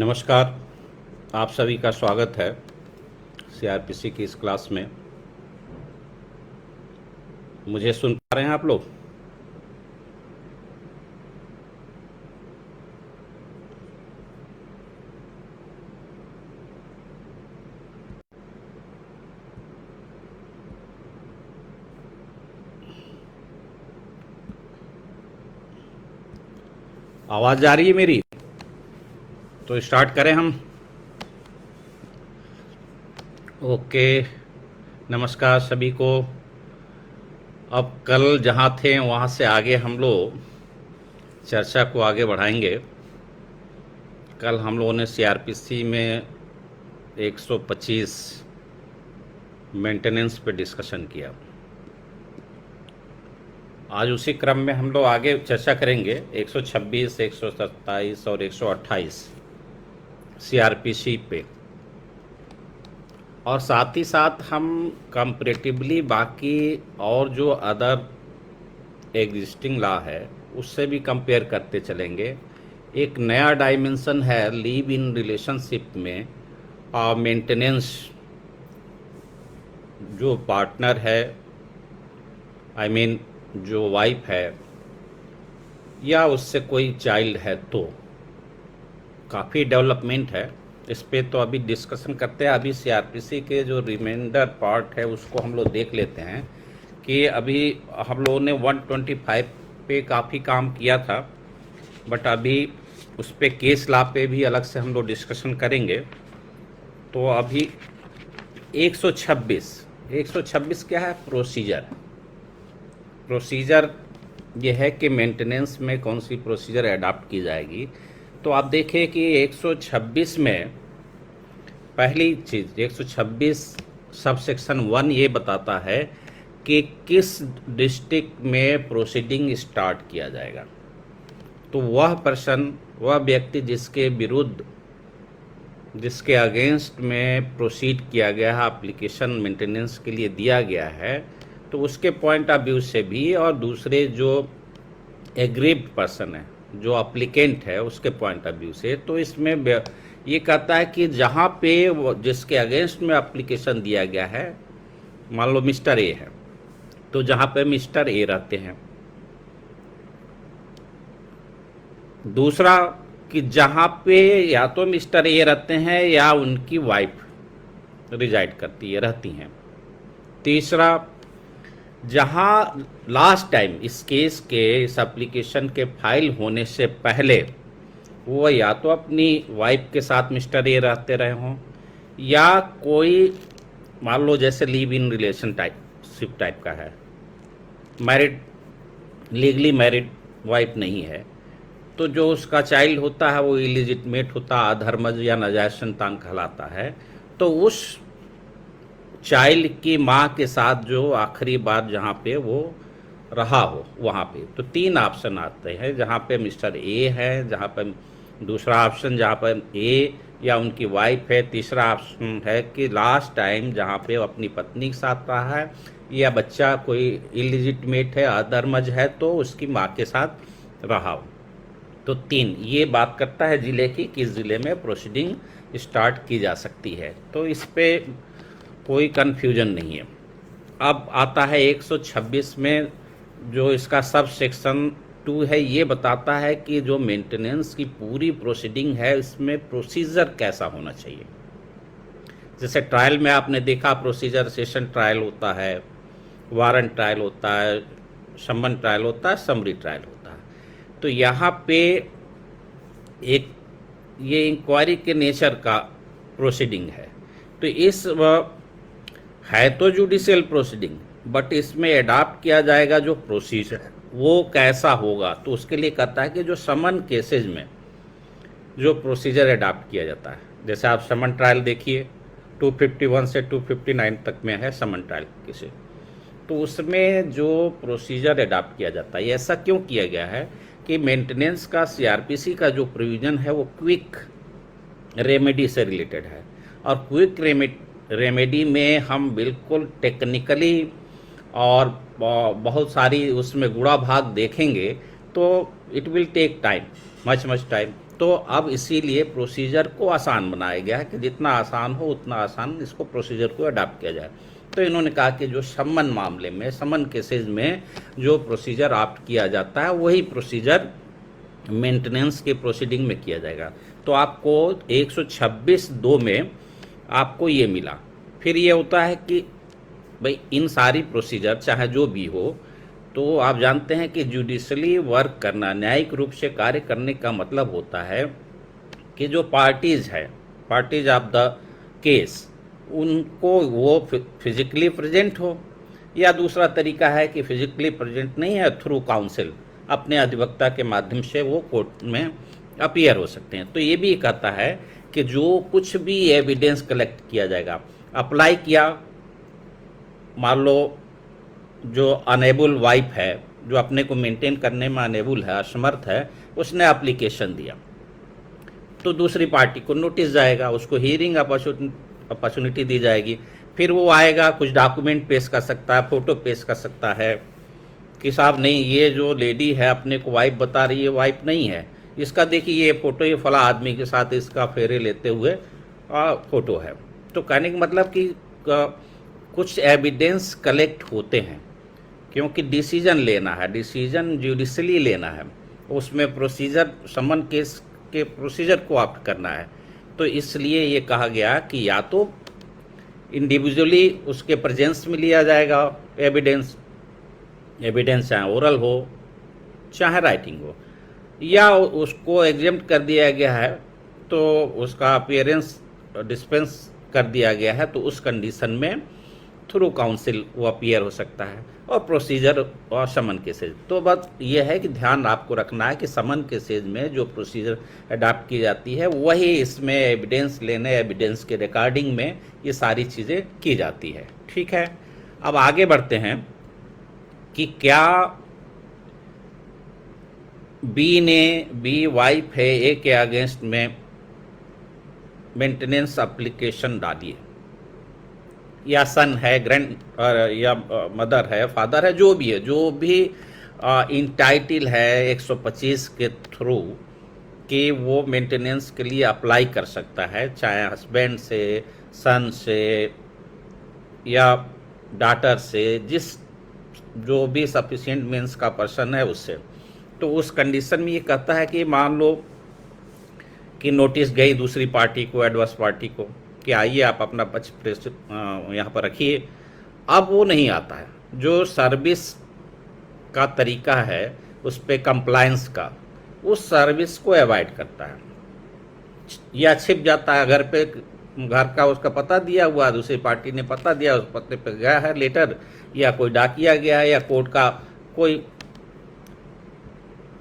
नमस्कार। आप सभी का स्वागत है सीआरपीसी की इस क्लास में। मुझे सुन पा रहे हैं आप लोग? आवाज़ जा रही है मेरी? तो स्टार्ट करें हम। ओके, नमस्कार सभी को। अब कल जहाँ थे वहाँ से आगे हम लोग चर्चा को आगे बढ़ाएंगे। कल हम लोगों ने सीआरपीसी में 125 मेंटेनेंस पे डिस्कशन किया। आज उसी क्रम में हम लोग आगे चर्चा करेंगे 126, 127 और 128 सीआरपीसी पे, और साथ ही साथ हम कंपैरेटिवली बाकी और जो अदर एग्जिस्टिंग लॉ है उससे भी कंपेयर करते चलेंगे। एक नया डायमेंशन है लिव इन रिलेशनशिप में और मेंटेनेंस। जो पार्टनर है, आई मीन जो वाइफ है या उससे कोई चाइल्ड है, तो काफ़ी डेवलपमेंट है इस पे। तो अभी डिस्कशन करते हैं। अभी सीआरपीसी के जो रिमाइंडर पार्ट है उसको हम लोग देख लेते हैं कि अभी हम लोगों ने 125 पे काफ़ी काम किया था, बट अभी उस पे केस लॉ पे भी अलग से हम लोग डिस्कशन करेंगे। तो अभी 126 क्या है? प्रोसीजर ये है कि मेंटेनेंस में कौन सी प्रोसीजर अडॉप्ट की जाएगी। तो आप देखें कि 126 में पहली चीज़ 126 सब सेक्शन 1 ये बताता है कि किस डिस्ट्रिक्ट में प्रोसीडिंग स्टार्ट किया जाएगा। तो वह पर्सन, वह व्यक्ति जिसके विरुद्ध, जिसके अगेंस्ट में प्रोसीड किया गया है, एप्लीकेशन मेंटेनेंस के लिए दिया गया है, तो उसके पॉइंट ऑफ व्यू से भी, और दूसरे जो एग्रीव्ड पर्सन है, जो अप्लीकेंट है, उसके पॉइंट ऑफ व्यू से, तो इसमें ये कहता है कि जहाँ पे जिसके अगेंस्ट में एप्लीकेशन दिया गया है, मान लो मिस्टर ए है, तो जहाँ पे मिस्टर ए रहते हैं। दूसरा कि जहाँ पे या तो मिस्टर ए रहते हैं या उनकी वाइफ रिजाइड करती है, रहती हैं। तीसरा, जहाँ लास्ट टाइम इस केस के, इस एप्लीकेशन के फाइल होने से पहले वो या तो अपनी वाइफ के साथ मिस्टर ए रहते रहे हों, या कोई मान लो जैसे live in relation ship type का है, मैरिड, लीगली मैरिड वाइफ नहीं है, तो जो उसका चाइल्ड होता है वो इलिजिटमेट होता, अधर्मज या नाजायज संतान कहलाता है। तो उस चाइल्ड की माँ के साथ जो आखिरी बार जहाँ पे वो रहा हो वहाँ पे, तो 3 ऑप्शन आते हैं जहाँ पे मिस्टर ए है, जहाँ पे दूसरा ऑप्शन जहाँ पर ए या उनकी वाइफ है, तीसरा ऑप्शन है कि लास्ट टाइम जहाँ पे वो अपनी पत्नी के साथ रहा है, या बच्चा कोई इलिजिटमेट है, अधर्मज है, तो उसकी माँ के साथ रहा हो। तो 3 ये बात करता है ज़िले की, किस ज़िले में प्रोसीडिंग स्टार्ट की जा सकती है। तो इस पे कोई कन्फ्यूजन नहीं है। अब आता है 126 में, जो इसका सब सेक्शन 2 है, ये बताता है कि जो मेंटेनेंस की पूरी प्रोसीडिंग है इसमें प्रोसीजर कैसा होना चाहिए। जैसे ट्रायल में आपने देखा प्रोसीजर, सेशन ट्रायल होता है, वारंट ट्रायल होता है, समन ट्रायल होता है, समरी ट्रायल होता है। तो यहाँ पे एक ये इंक्वायरी के नेचर का प्रोसीडिंग है। तो इस है तो जुडिशियल प्रोसीडिंग, बट इसमें अडॉप्ट किया जाएगा जो प्रोसीजर वो कैसा होगा। तो उसके लिए कहता है कि जो समन केसेज में जो प्रोसीजर अडॉप्ट किया जाता है, जैसे आप समन ट्रायल देखिए 251 से 259 तक में है समन ट्रायल केसेज, तो उसमें जो प्रोसीजर अडॉप्ट किया जाता है, ऐसा क्यों किया गया है कि मेंटेनेंस का सीआरपीसी का जो प्रोविज़न है वो क्विक रेमेडी से रिलेटेड है। और क्विक रेमेडी में हम बिल्कुल टेक्निकली और बहुत सारी उसमें गुणा भाग देखेंगे, तो it will take time, much time. तो अब इसीलिए प्रोसीजर को आसान बनाया गया है कि जितना आसान हो उतना आसान इसको प्रोसीजर को अडाप्ट किया जाए। तो इन्होंने कहा कि जो समन मामले में, समन केसेज में जो प्रोसीजर ऑप्ट किया जाता है वही प्रोसीजर मेंटेनेंस के प्रोसीडिंग में किया जाएगा। तो आपको 126(2) में आपको ये मिला। फिर ये होता है कि भाई इन सारी प्रोसीजर चाहे जो भी हो, तो आप जानते हैं कि जुडिशली वर्क करना, न्यायिक रूप से कार्य करने का मतलब होता है कि जो पार्टीज़ है, पार्टीज ऑफ द केस, उनको वो फिजिकली प्रेजेंट हो, या दूसरा तरीका है कि फिजिकली प्रेजेंट नहीं है, थ्रू काउंसिल अपने अधिवक्ता के माध्यम से वो कोर्ट में अपीयर हो सकते हैं। तो ये भी कहता है कि जो कुछ भी एविडेंस कलेक्ट किया जाएगा, अप्लाई किया, मान लो जो अनेबल वाइफ है, जो अपने को मेंटेन करने में अनेबल है, असमर्थ है, उसने एप्लीकेशन दिया, तो दूसरी पार्टी को नोटिस जाएगा, उसको हियरिंग अपॉर्चुनिटी दी जाएगी। फिर वो आएगा, कुछ डॉक्यूमेंट पेश कर सकता है, फोटो पेश कर सकता है कि साहब नहीं, ये जो लेडी है अपने को वाइफ बता रही है, वाइफ नहीं है, इसका देखिए ये फोटो, ये फला आदमी के साथ इसका फेरे लेते हुए फोटो है। तो कहने का मतलब कि कुछ एविडेंस कलेक्ट होते हैं, क्योंकि डिसीजन लेना है, डिसीजन जुडिशली लेना है, उसमें प्रोसीजर, समन केस के प्रोसीजर को ऑप्ट करना है। तो इसलिए ये कहा गया कि या तो इंडिविजुअली उसके प्रेजेंस में लिया जाएगा एविडेंस, चाहे ओरल हो चाहे राइटिंग हो, या उसको एग्जेम्प्ट कर दिया गया है तो उसका अपीयरेंस डिस्पेंस कर दिया गया है, तो उस कंडीशन में थ्रू काउंसिल वो अपीयर हो सकता है। और प्रोसीजर और समन केसेज, तो बस ये है कि ध्यान आपको रखना है कि समन केसेज में जो प्रोसीजर अडॉप्ट की जाती है वही इसमें एविडेंस लेने, एविडेंस के रिकॉर्डिंग में ये सारी चीज़ें की जाती है। ठीक है, अब आगे बढ़ते हैं कि क्या बी वाइफ है, ए के अगेंस्ट में मेंटेनेंस एप्लीकेशन डालिए, या सन है, ग्रैंड या मदर है, फादर है, जो भी है, जो भी इंटाइटल है 125 के थ्रू कि वो मेंटेनेंस के लिए अप्लाई कर सकता है, चाहे हस्बैंड से, सन से या डॉटर से, जिस जो भी सफिशिएंट मीन्स का पर्सन है उससे। तो उस कंडीशन में ये कहता है कि मान लो कि नोटिस गई दूसरी पार्टी को, एडवर्स पार्टी को, कि आइए आप अपना पक्ष यहाँ पर रखिए। अब वो नहीं आता है, जो सर्विस का तरीका है उस पर कंप्लायंस का, उस सर्विस को अवॉइड करता है, या छिप जाता है घर पे, घर का उसका पता दिया हुआ, दूसरी पार्टी ने पता दिया, उस पते पे गया है लेटर, या कोई डाकिया गया है, या कोर्ट का कोई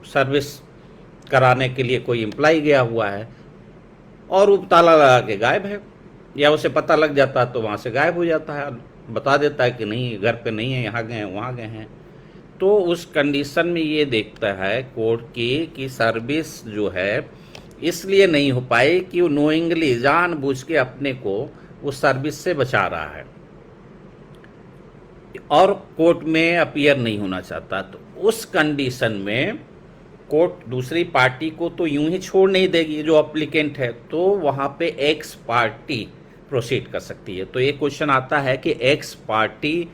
सर्विस कराने के लिए कोई एम्प्लॉय गया हुआ है, और वो ताला लगा के गायब है, या उसे पता लग जाता है तो वहाँ से गायब हो जाता है, बता देता है कि नहीं घर पे नहीं है, यहाँ गए हैं, वहाँ गए हैं। तो उस कंडीशन में ये देखता है कोर्ट की कि सर्विस जो है इसलिए नहीं हो पाई कि वो नोइंगली, जानबूझ के अपने को उस सर्विस से बचा रहा है और कोर्ट में अपीयर नहीं होना चाहता। तो उस कंडीशन में कोर्ट दूसरी पार्टी को तो यूं ही छोड़ नहीं देगी जो एप्लीकेंट है, तो वहाँ पे एक्स पार्टी प्रोसीड कर सकती है। तो ये क्वेश्चन आता है कि एक्स पार्टी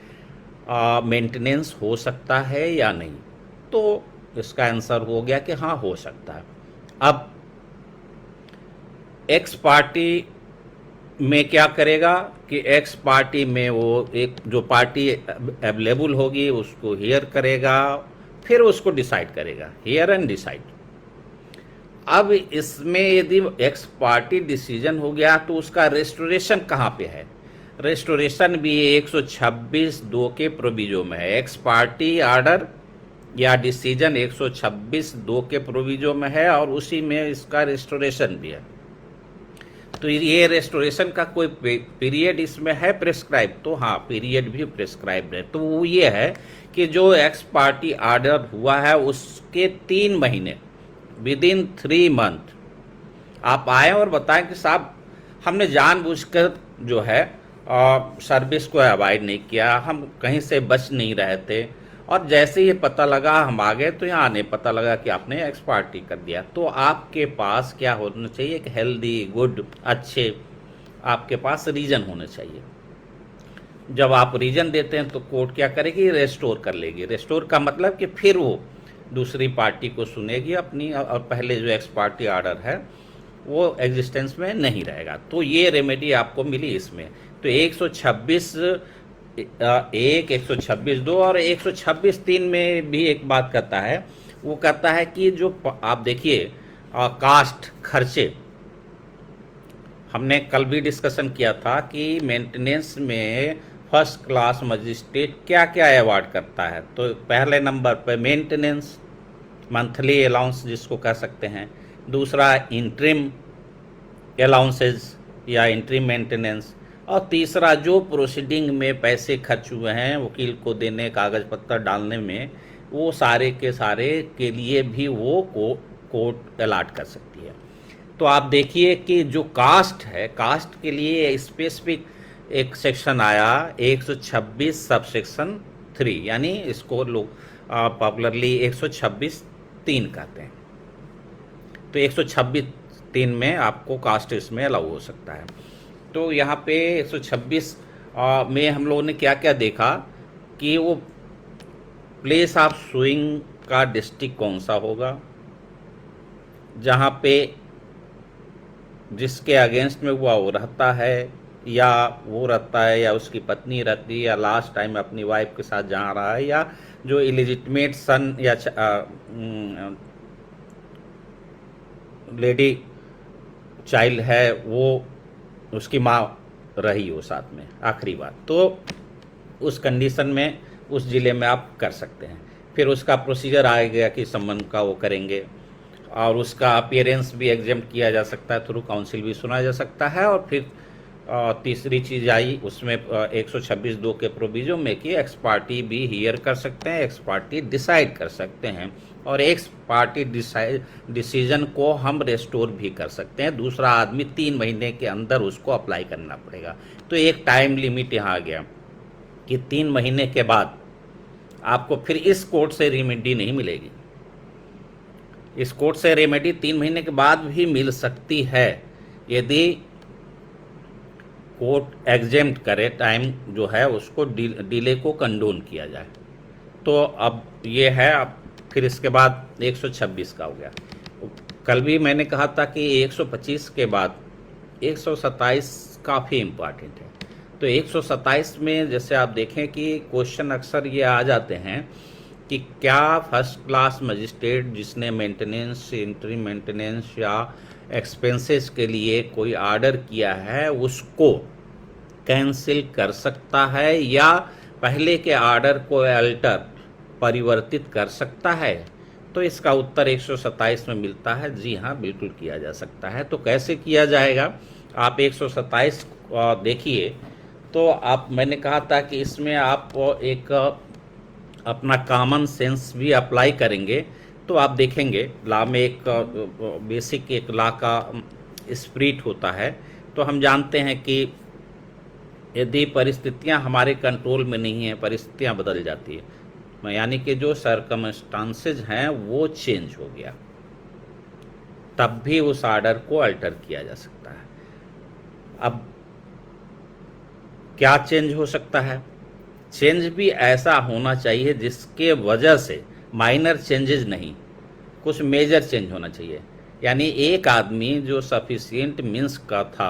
मेंटेनेंस हो सकता है या नहीं, तो इसका आंसर हो गया कि हाँ हो सकता है। अब एक्स पार्टी में क्या करेगा कि एक्स पार्टी में वो एक जो पार्टी अवेलेबल होगी उसको हियर करेगा, फिर उसको डिसाइड करेगा, हियर एंड डिसाइड। अब इसमें यदि एक्स पार्टी डिसीजन हो गया तो उसका रेस्टोरेशन कहाँ पे है? रेस्टोरेशन भी 126(2) के प्रोविजो में है। एक्स पार्टी ऑर्डर या डिसीजन 126(2) के प्रोविजो में है और उसी में इसका रेस्टोरेशन भी है। तो ये रेस्टोरेशन का कोई पीरियड इसमें है प्रेस्क्राइब? तो हाँ, पीरियड भी प्रेस्क्राइब है। तो वो ये है कि जो एक्स पार्टी ऑर्डर हुआ है उसके 3 महीने, विदिन 3 मंथ आप आए और बताएं कि साहब हमने जानबूझकर जो है सर्विस को अवॉइड नहीं किया, हम कहीं से बच नहीं रहे थे और जैसे ये पता लगा हम आ गए तो यहाँ आने पता लगा कि आपने एक्स पार्टी कर दिया। तो आपके पास क्या होना चाहिए, एक हेल्दी गुड अच्छे आपके पास रीजन होने चाहिए। जब आप रीजन देते हैं तो कोर्ट क्या करेगी, रेस्टोर कर लेगी। रेस्टोर का मतलब कि फिर वो दूसरी पार्टी को सुनेगी अपनी, और पहले जो एक्स पार्टी ऑर्डर है वो एग्जिस्टेंस में नहीं रहेगा। तो ये रेमेडी आपको मिली इसमें। तो 126 एक 126 2 और 126 3 में भी एक बात कहता है, वो कहता है कि जो आप देखिए कास्ट खर्चे, हमने कल भी डिस्कशन किया था कि मेंटेनेंस में फर्स्ट क्लास मजिस्ट्रेट क्या क्या अवार्ड करता है। तो पहले नंबर पर मेंटेनेंस, मंथली अलाउंस जिसको कह सकते हैं। दूसरा इंट्रिम अलाउंसेस या इंट्रिम मेंटेनेंस। और तीसरा जो प्रोसीडिंग में पैसे खर्च हुए हैं वकील को देने, कागज पत्तर डालने में, वो सारे के सारे के लिए भी वो कोर्ट अलाट कर सकती है। तो आप देखिए कि जो कास्ट है, कास्ट के लिए स्पेसिफिक एक सेक्शन आया 126 सब सेक्शन 3, यानी इसको लोग पॉपुलरली 126 3 कहते हैं। तो 126 3 में आपको कास्ट इसमें अलाउ हो सकता है। तो यहाँ पे 126 में हम लोगों ने क्या क्या देखा कि वो प्लेस ऑफ सुइंग का डिस्ट्रिक्ट कौन सा होगा, जहाँ पे जिसके अगेंस्ट में वो रहता है, या वो रहता है, या उसकी पत्नी रहती है, या लास्ट टाइम अपनी वाइफ के साथ जहाँ रहा है, या जो इलिजिटमेट सन या लेडी चाइल्ड है वो उसकी माँ रही हो साथ में आखिरी बार। तो उस कंडीशन में उस ज़िले में आप कर सकते हैं। फिर उसका प्रोसीजर आएगा कि संबंध का वो करेंगे, और उसका अपीयरेंस भी एग्जाम्प्ट किया जा सकता है, थ्रू काउंसिल भी सुना जा सकता है। और फिर तीसरी चीज़ आई उसमें 126 2 के प्रोविजन में कि एक्स पार्टी भी हियर कर सकते हैं, एक्स पार्टी डिसाइड कर सकते हैं, और एक्स पार्टी डिसीजन को हम रेस्टोर भी कर सकते हैं। दूसरा आदमी 3 महीने के अंदर उसको अप्लाई करना पड़ेगा। तो एक टाइम लिमिट यहाँ आ गया कि 3 महीने के बाद आपको फिर इस कोर्ट से रेमेडी नहीं मिलेगी। इस कोर्ट से रेमेडी 3 महीने के बाद भी मिल सकती है यदि कोर्ट एग्जेम्प्ट करे, टाइम जो है उसको डिले को कंडोन किया जाए। तो अब ये है। अब फिर इसके बाद 126 का हो गया। कल भी मैंने कहा था कि 125 के बाद 127 काफ़ी इम्पॉर्टेंट है। तो 127 में जैसे आप देखें कि क्वेश्चन अक्सर ये आ जाते हैं कि क्या फर्स्ट क्लास मजिस्ट्रेट जिसने मेंटेनेंस, इंट्री मेंटेनेंस या एक्सपेंसेस के लिए कोई ऑर्डर किया है उसको कैंसिल कर सकता है, या पहले के ऑर्डर को अल्टर परिवर्तित कर सकता है। तो इसका उत्तर 127 में मिलता है, जी हाँ बिल्कुल किया जा सकता है। तो कैसे किया जाएगा, आप 127 देखिए। तो आप, मैंने कहा था कि इसमें आप एक अपना कॉमन सेंस भी अप्लाई करेंगे। तो आप देखेंगे लॉ में एक बेसिक एक लॉ का स्पिरिट होता है। तो हम जानते हैं कि यदि परिस्थितियां हमारे कंट्रोल में नहीं हैं, परिस्थितियां बदल जाती है, यानी कि जो सर्कमस्टांसेज हैं वो चेंज हो गया, तब भी उस ऑर्डर को अल्टर किया जा सकता है। अब क्या चेंज हो सकता है, चेंज भी ऐसा होना चाहिए जिसके वजह से माइनर चेंजेस नहीं, कुछ मेजर चेंज होना चाहिए। यानी एक आदमी जो सफिशिएंट मीन्स का था,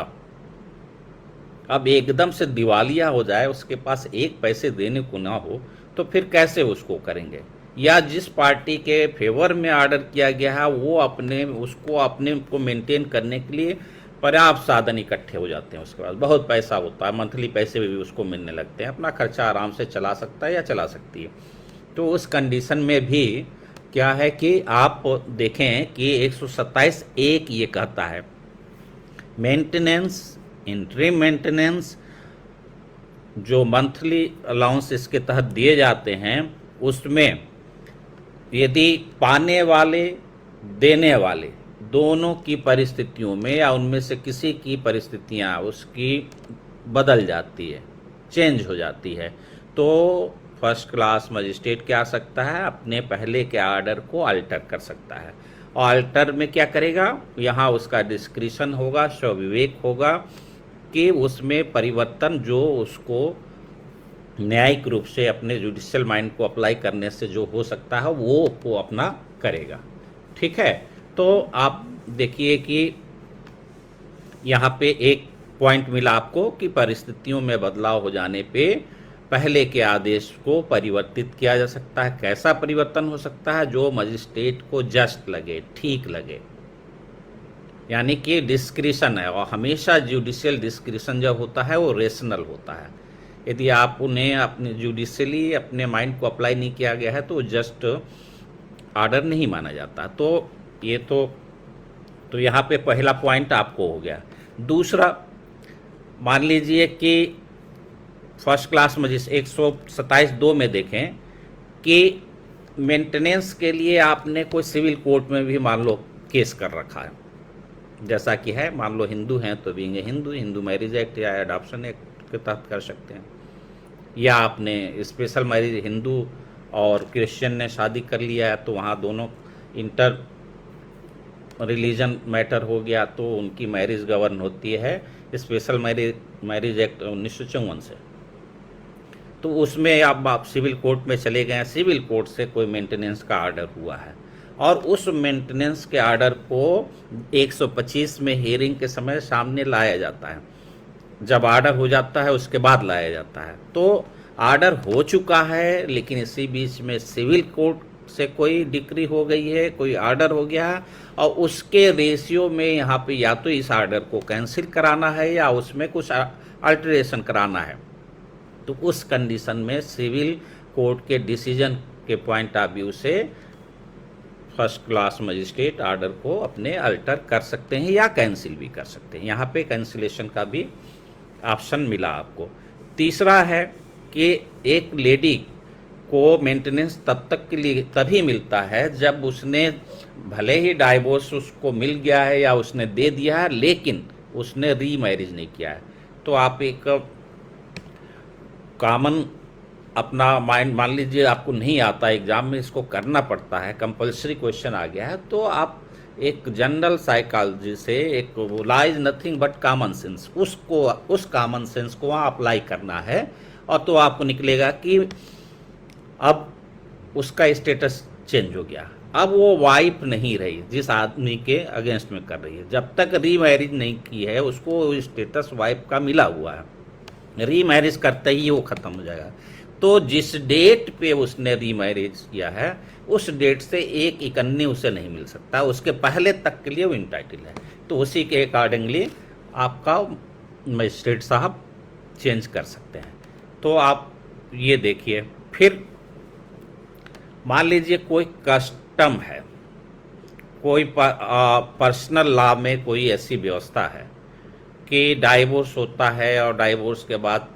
अब एकदम से दिवालिया हो जाए, उसके पास एक पैसे देने को ना हो, तो फिर कैसे उसको करेंगे। या जिस पार्टी के फेवर में ऑर्डर किया गया है वो अपने को मेंटेन करने के लिए पर्याप्त साधन इकट्ठे हो जाते हैं, उसके पास बहुत पैसा होता है, मंथली पैसे भी उसको मिलने लगते हैं, अपना खर्चा आराम से चला सकता है या चला सकती है। तो उस कंडीशन में भी क्या है कि आप देखें कि 127 एक ये कहता है मेंटेनेंस, इंटरिम मेंटेनेंस, जो मंथली अलाउंस इसके तहत दिए जाते हैं, उसमें यदि पाने वाले देने वाले दोनों की परिस्थितियों में या उनमें से किसी की परिस्थितियां उसकी बदल जाती है, चेंज हो जाती है, तो फर्स्ट क्लास मजिस्ट्रेट क्या सकता है, अपने पहले के आर्डर को अल्टर कर सकता है। और अल्टर में क्या करेगा, यहाँ उसका डिस्क्रिशन होगा, स्वविवेक होगा कि उसमें परिवर्तन जो उसको न्यायिक रूप से अपने जुडिशियल माइंड को अप्लाई करने से जो हो सकता है वो अपना करेगा। ठीक है, तो आप देखिए कि यहाँ पे एक पॉइंट मिला आपको कि परिस्थितियों में बदलाव हो जाने पे पहले के आदेश को परिवर्तित किया जा सकता है। कैसा परिवर्तन हो सकता है, जो मजिस्ट्रेट को जस्ट लगे, ठीक लगे, यानी कि डिस्क्रिशन है। और हमेशा जुडिशियल डिस्क्रिशन जब होता है वो रेशनल होता है। यदि आप उन्हें अपने जुडिशियली अपने माइंड को अप्लाई नहीं किया गया है तो जस्ट ऑर्डर नहीं माना जाता। तो ये तो यहाँ पे पहला पॉइंट आपको हो गया। दूसरा, मान लीजिए कि फर्स्ट क्लास मजिस्ट्रेट 127(2) में देखें कि मेंटेनेंस के लिए आपने कोई सिविल कोर्ट में भी मान लो केस कर रखा है, जैसा कि है, मान लो हिंदू हैं तो बीइंग हिंदू मैरिज एक्ट या एडॉप्शन एक्ट के तहत कर सकते हैं, या आपने स्पेशल मैरिज हिंदू और क्रिश्चियन ने शादी कर लिया है तो वहाँ दोनों इंटर रिलीजन मैटर हो गया तो उनकी मैरिज गवर्न होती है स्पेशल मैरिज एक्ट 1954 से। तो उसमें आप सिविल कोर्ट में चले गए, सिविल कोर्ट से कोई मेंटेनेंस का आर्डर हुआ है और उस मेंटेनेंस के आर्डर को 125 में हियरिंग के समय सामने लाया जाता है। जब आर्डर हो जाता है उसके बाद लाया जाता है। तो आर्डर हो चुका है लेकिन इसी बीच में सिविल कोर्ट से कोई डिक्री हो गई है, कोई आर्डर हो गया है और उसके रेशियो में यहाँ पे या तो इस आर्डर को कैंसिल कराना है या उसमें कुछ अल्टरेशन कराना है। तो उस कंडीशन में सिविल कोर्ट के डिसीजन के पॉइंट ऑफ व्यू से फर्स्ट क्लास मजिस्ट्रेट आर्डर को अपने अल्टर कर सकते हैं या कैंसिल भी कर सकते हैं। यहाँ पे कैंसिलेशन का भी ऑप्शन मिला आपको। तीसरा है कि एक लेडी को मेंटेनेंस तब तक के लिए तभी मिलता है जब उसने, भले ही डाइवोर्स उसको मिल गया है या उसने दे दिया है लेकिन उसने री मैरिज नहीं किया है। तो आप एक कॉमन अपना माइंड, मान लीजिए आपको नहीं आता, एग्जाम में इसको करना पड़ता है, कंपलसरी क्वेश्चन आ गया है, तो आप एक जनरल साइकोलॉजी से एक lies nothing but common sense, उस कॉमन सेंस को वहाँ अप्लाई करना है और तो आपको निकलेगा कि अब उसका स्टेटस चेंज हो गया, अब वो वाइफ नहीं रही जिस आदमी के अगेंस्ट में कर रही है। जब तक री मैरिज नहीं की है उसको स्टेटस वाइफ का मिला हुआ है, री मैरिज करते ही वो खत्म हो जाएगा। तो जिस डेट पे उसने री मैरिज किया है उस डेट से 1/91 उसे नहीं मिल सकता, उसके पहले तक के लिए वो इंटाइटल है। तो उसी के अकॉर्डिंगली आपका मजिस्ट्रेट साहब चेंज कर सकते हैं। तो आप ये देखिए, फिर मान लीजिए कोई कस्टम है, कोई पर्सनल लॉ में कोई ऐसी व्यवस्था है कि डाइवोर्स होता है और डाइवोर्स के बाद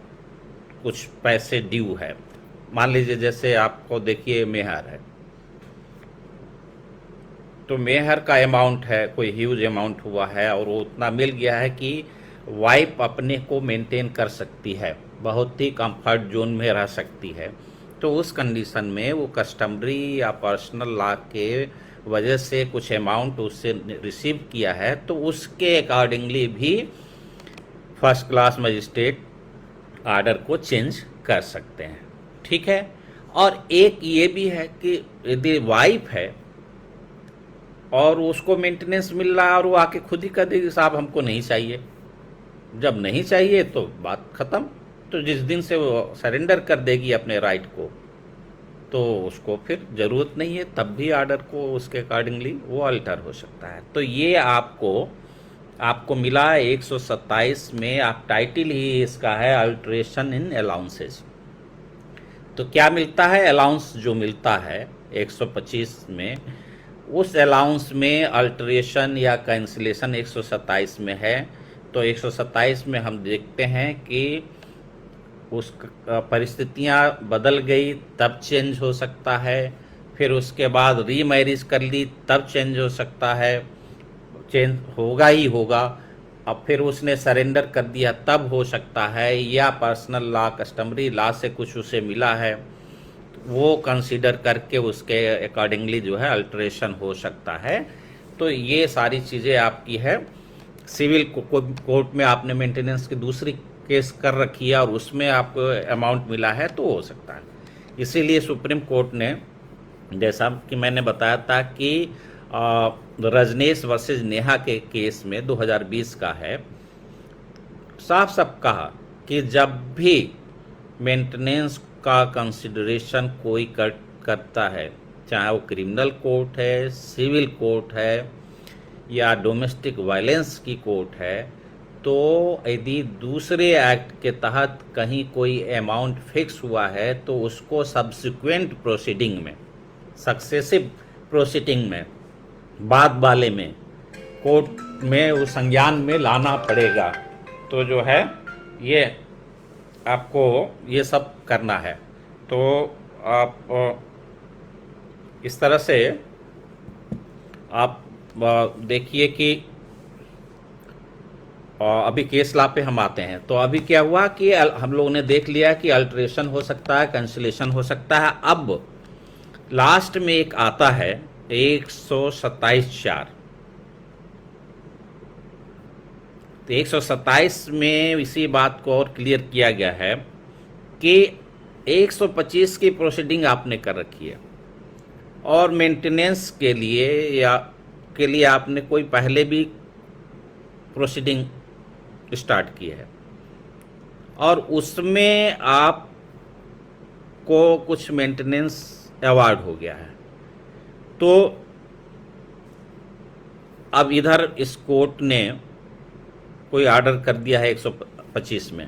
कुछ पैसे ड्यू है। मान लीजिए जैसे आपको देखिए मेहर है, तो मेहर का अमाउंट है, कोई ह्यूज अमाउंट हुआ है और वो उतना मिल गया है कि वाइफ अपने को मेंटेन कर सकती है, बहुत ही कंफर्ट जोन में रह सकती है। तो उस कंडीशन में वो कस्टमरी या पर्सनल लॉ के वजह से कुछ अमाउंट उससे रिसीव किया है तो उसके अकॉर्डिंगली भी फर्स्ट क्लास मजिस्ट्रेट आर्डर को चेंज कर सकते हैं। ठीक है, और एक ये भी है कि यदि वाइफ है और उसको मेंटेनेंस मिल रहा है और वो आके खुद ही कह देगी साहब हमको नहीं चाहिए, जब नहीं चाहिए तो बात खत्म। तो जिस दिन से वो सरेंडर कर देगी अपने राइट को तो उसको फिर ज़रूरत नहीं है, तब भी आर्डर को उसके अकॉर्डिंगली वो अल्टर हो सकता है। तो ये आपको मिला 127 में, आप टाइटल ही इसका है अल्ट्रेशन इन अलाउंसेज। तो क्या मिलता है, अलाउंस जो मिलता है 125 में, उस अलाउंस में अल्ट्रेशन या कैंसिलेशन 127 में है। तो 127 में हम देखते हैं कि उस परिस्थितियाँ बदल गई तब चेंज हो सकता है, फिर उसके बाद री मैरिज कर ली तब चेंज हो सकता है, चेंज होगा ही होगा। अब फिर उसने सरेंडर कर दिया तब हो सकता है, या पर्सनल लॉ कस्टमरी लॉ से कुछ उसे मिला है वो कंसीडर करके उसके अकॉर्डिंगली जो है अल्टरेशन हो सकता है। तो ये सारी चीज़ें आपकी है। सिविल कोर्ट में आपने मेंटेनेंस की दूसरी केस कर रखी है और उसमें आपको अमाउंट मिला है तो हो सकता है। इसीलिए सुप्रीम कोर्ट ने, जैसा कि मैंने बताया था कि रजनीश वर्सेस नेहा के केस में 2020 का है, साफ साफ कहा कि जब भी मेंटेनेंस का कंसिडरेशन कोई करता है, चाहे वो क्रिमिनल कोर्ट है, सिविल कोर्ट है या डोमेस्टिक वायलेंस की कोर्ट है, तो यदि दूसरे एक्ट के तहत कहीं कोई अमाउंट फिक्स हुआ है तो उसको सब्सिक्वेंट प्रोसीडिंग में, सक्सेसिव प्रोसीडिंग में, बाद वाले में कोर्ट में उस संज्ञान में लाना पड़ेगा। तो जो है ये आपको ये सब करना है। तो आप इस तरह से आप देखिए कि अभी केस लॉ पे हम आते हैं। तो अभी क्या हुआ कि हम लोगों ने देख लिया कि अल्टरेशन हो सकता है, कैंसिलेशन हो सकता है। अब लास्ट में एक आता है 127(4). तो 127 में इसी बात को और क्लियर किया गया है कि 125 की प्रोसीडिंग आपने कर रखी है और मेंटेनेंस के लिए आपने कोई पहले भी प्रोसीडिंग स्टार्ट की है और उसमें आपको कुछ मेंटेनेंस अवार्ड हो गया है। तो अब इधर इस कोर्ट ने कोई ऑर्डर कर दिया है 125 में,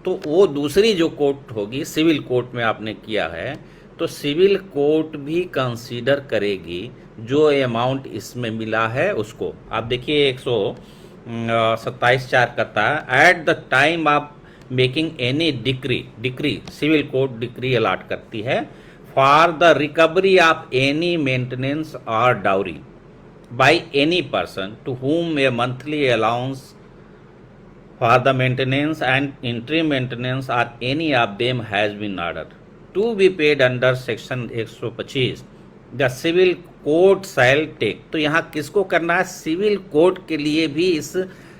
तो वो दूसरी जो कोर्ट होगी, सिविल कोर्ट में आपने किया है, तो सिविल कोर्ट भी कंसीडर करेगी जो अमाउंट इसमें मिला है उसको। आप देखिए 127(4) कहता है at the time of making any decree civil court decree allot करती है for the recovery of any maintenance और dowry by any person to whom a monthly allowance for the maintenance and interim maintenance or any of them has been ordered to be paid under section 125 the civil court shall take। तो यहाँ किसको करना है? Civil court के लिए भी इस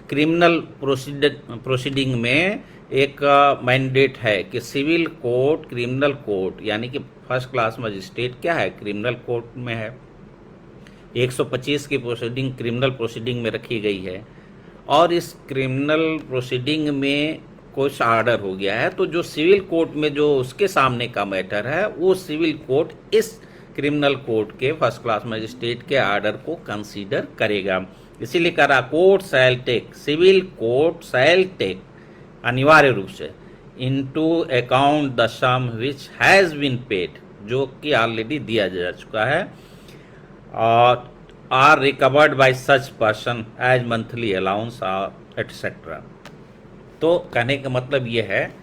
criminal proceeding में एक मैंडेट है कि सिविल कोर्ट, क्रिमिनल कोर्ट, यानी कि फर्स्ट क्लास मजिस्ट्रेट क्या है, क्रिमिनल कोर्ट में है। 125 की प्रोसीडिंग क्रिमिनल प्रोसीडिंग में रखी गई है और इस क्रिमिनल प्रोसीडिंग में कुछ ऑर्डर हो गया है, तो जो सिविल कोर्ट में जो उसके सामने का मैटर है वो सिविल कोर्ट इस क्रिमिनल कोर्ट के फर्स्ट क्लास मजिस्ट्रेट के ऑर्डर को कंसीडर करेगा। इसीलिए कह रहा court shall take, civil court shall take अनिवार्य रूप से into account the sum which has been paid, जो कि ऑलरेडी दिया जा चुका है, और are recovered by such person as monthly allowance etcetera. तो कहने का मतलब ये है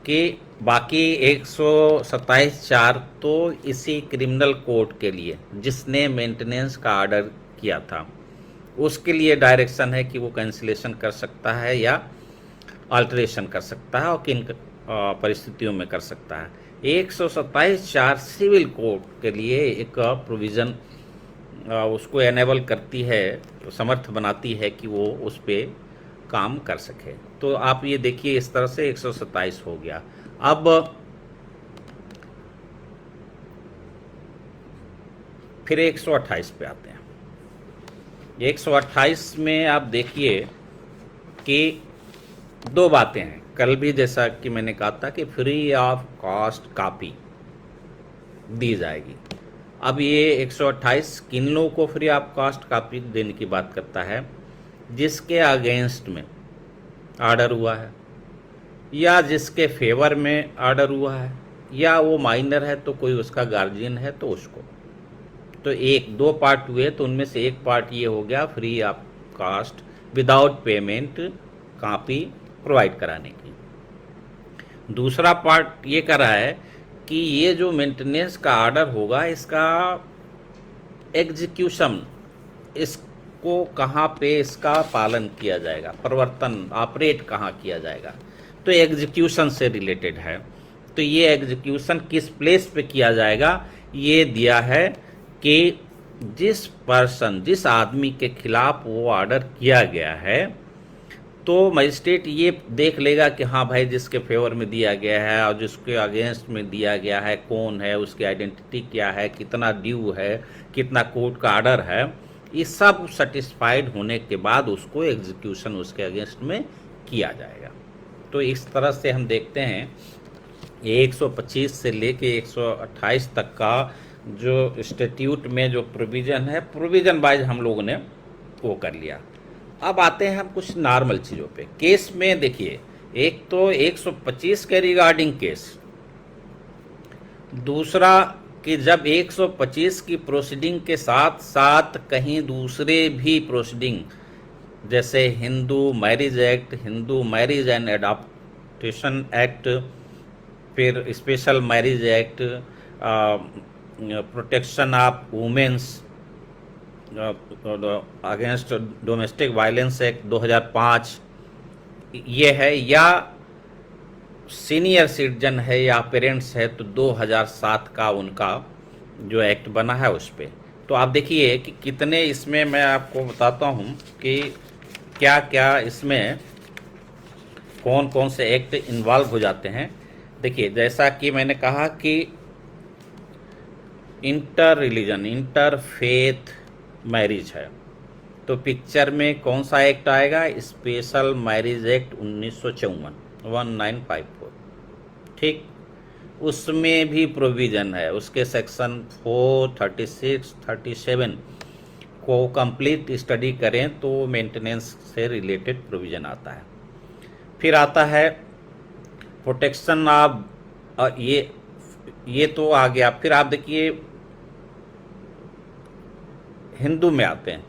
कि बाकी 127(4) तो इसी क्रिमिनल कोर्ट के लिए जिसने मेंटेनेंस का ऑर्डर किया था उसके लिए डायरेक्शन है कि वो कैंसिलेशन कर सकता है या अल्टरेशन कर सकता है और किन परिस्थितियों में कर सकता है। 127(4) सिविल कोर्ट के लिए एक प्रोविज़न उसको एनेबल करती है, समर्थ बनाती है कि वो उस पर काम कर सके। तो आप ये देखिए इस तरह से 127 हो गया। अब फिर 128 पे आते हैं। 128 में आप देखिए कि दो बातें हैं। कल भी जैसा कि मैंने कहा था कि फ्री ऑफ कॉस्ट कॉपी दी जाएगी। अब ये 128 किन लोगों को फ्री ऑफ कॉस्ट कॉपी देने की बात करता है? जिसके अगेंस्ट में ऑर्डर हुआ है या जिसके फेवर में ऑर्डर हुआ है, या वो माइनर है तो कोई उसका गार्जियन है तो उसको। तो दो पार्ट हुए, तो उनमें से एक पार्ट ये हो गया free of cost without payment copy provide कराने की। दूसरा पार्ट ये कर रहा है कि ये जो मेंटेनेंस का ऑर्डर होगा इसका एग्जीक्यूशन, इसको कहाँ पे इसका पालन किया जाएगा, प्रवर्तन ऑपरेट कहाँ किया जाएगा, तो एग्जीक्यूशन से रिलेटेड है। तो ये एग्जीक्यूशन किस प्लेस पे किया जाएगा, ये दिया है कि जिस आदमी के खिलाफ वो ऑर्डर किया गया है, तो मजिस्ट्रेट ये देख लेगा कि हाँ भाई जिसके फेवर में दिया गया है और जिसके अगेंस्ट में दिया गया है कौन है, उसकी आइडेंटिटी क्या है, कितना ड्यू है, कितना कोर्ट का ऑर्डर है, ये सब सेटिस्फाइड होने के बाद उसको एग्जीक्यूशन उसके अगेंस्ट में किया जाएगा। तो इस तरह से हम देखते हैं ये 125 से लेके 128 तक का जो स्टैट्यूट में जो प्रोविज़न है, प्रोविज़न वाइज हम लोगों ने वो कर लिया। अब आते हैं हम कुछ नॉर्मल चीज़ों पे। केस में देखिए, एक तो 125 के रिगार्डिंग केस, दूसरा कि जब 125 की प्रोसीडिंग के साथ साथ कहीं दूसरे भी प्रोसीडिंग जैसे Hindu marriage act, Hindu marriage and adoptation act, फिर special marriage act, protection of womens against domestic violence act 2005 ये है, या सीनियर सिटीजन है या पेरेंट्स है तो 2007 का उनका जो एक्ट बना है उस पर। तो आप देखिए कि कितने इसमें, मैं आपको बताता हूँ कि क्या क्या इसमें कौन कौन से एक्ट इन्वॉल्व हो जाते हैं। देखिए, जैसा कि मैंने कहा कि inter religion, inter faith marriage है, तो पिक्चर में कौन सा एक्ट आएगा, स्पेशल मैरिज एक्ट 1954 1954, ठीक। उसमें भी प्रोविज़न है, उसके सेक्शन 4, 36, 37 को कंप्लीट स्टडी करें तो मेंटेनेंस से रिलेटेड प्रोविज़न आता है। फिर आता है प्रोटेक्शन ऑफ, ये तो आ गया। फिर आप देखिए हिंदू में आते हैं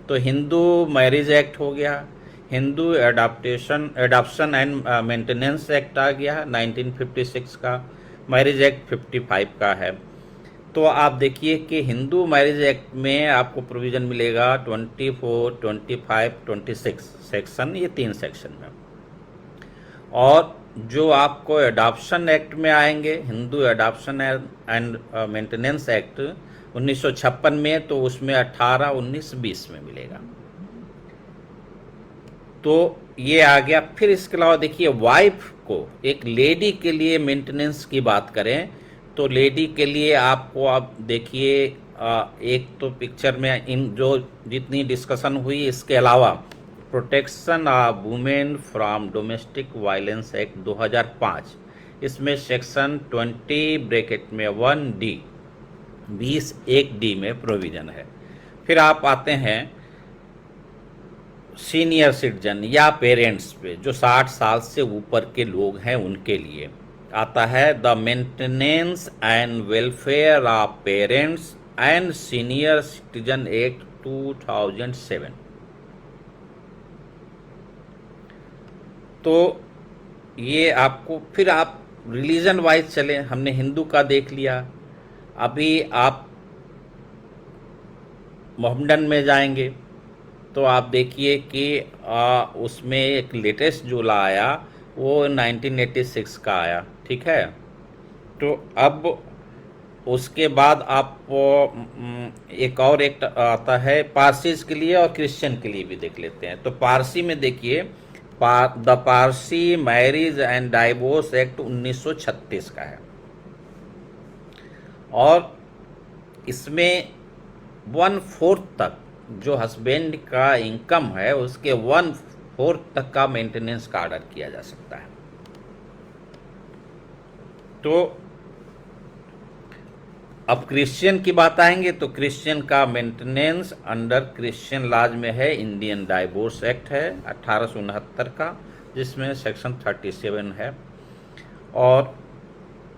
तो हिंदू मैरिज एक्ट हो गया, Hindu adoption and maintenance act आ गया 1956 का, मैरिज एक्ट 55 का है। तो आप देखिए कि हिंदू मैरिज एक्ट में आपको प्रोविज़न मिलेगा 24, 25, 26 सेक्शन, ये 3 सेक्शन में। और जो आपको एडॉप्शन एक्ट में आएंगे, Hindu adoption and maintenance act 1956 में, तो उसमें 18, 19, 20 में मिलेगा। तो ये आ गया। फिर इसके अलावा देखिए, वाइफ को, एक लेडी के लिए मेंटेनेंस की बात करें तो लेडी के लिए आपको, आप देखिए एक तो पिक्चर में इन जो जितनी डिस्कशन हुई, इसके अलावा protection of women from domestic violence act 2005, इसमें सेक्शन 20(1)(d) 20(1)(d) में प्रोविज़न है। फिर आप आते हैं सीनियर सिटीजन या पेरेंट्स पे, जो 60 साल से ऊपर के लोग हैं, उनके लिए आता है the maintenance and welfare of parents and senior citizen act 2007। तो ये आपको, फिर आप रिलीजन वाइज चलें, हमने हिंदू का देख लिया, अभी आप मोहम्मडन में जाएंगे तो आप देखिए कि उसमें एक लेटेस्ट जो आया वो 1986 का आया, ठीक है। तो अब उसके बाद आप एक और एक्ट आता है पारसीज के लिए और क्रिश्चियन के लिए भी देख लेते हैं। तो पारसी में देखिए, the Parsi marriage and divorce act 1936 का है, और इसमें 1/4 तक जो हस्बैंड का इनकम है उसके 1/4 तक का मेंटेनेंस का ऑर्डर किया जा सकता है। तो अब क्रिश्चियन की बात आएंगे तो क्रिश्चियन का मेंटेनेंस अंडर क्रिश्चियन लॉज में है, इंडियन डाइवोर्स एक्ट है 1869 का, जिसमें सेक्शन 37 है, और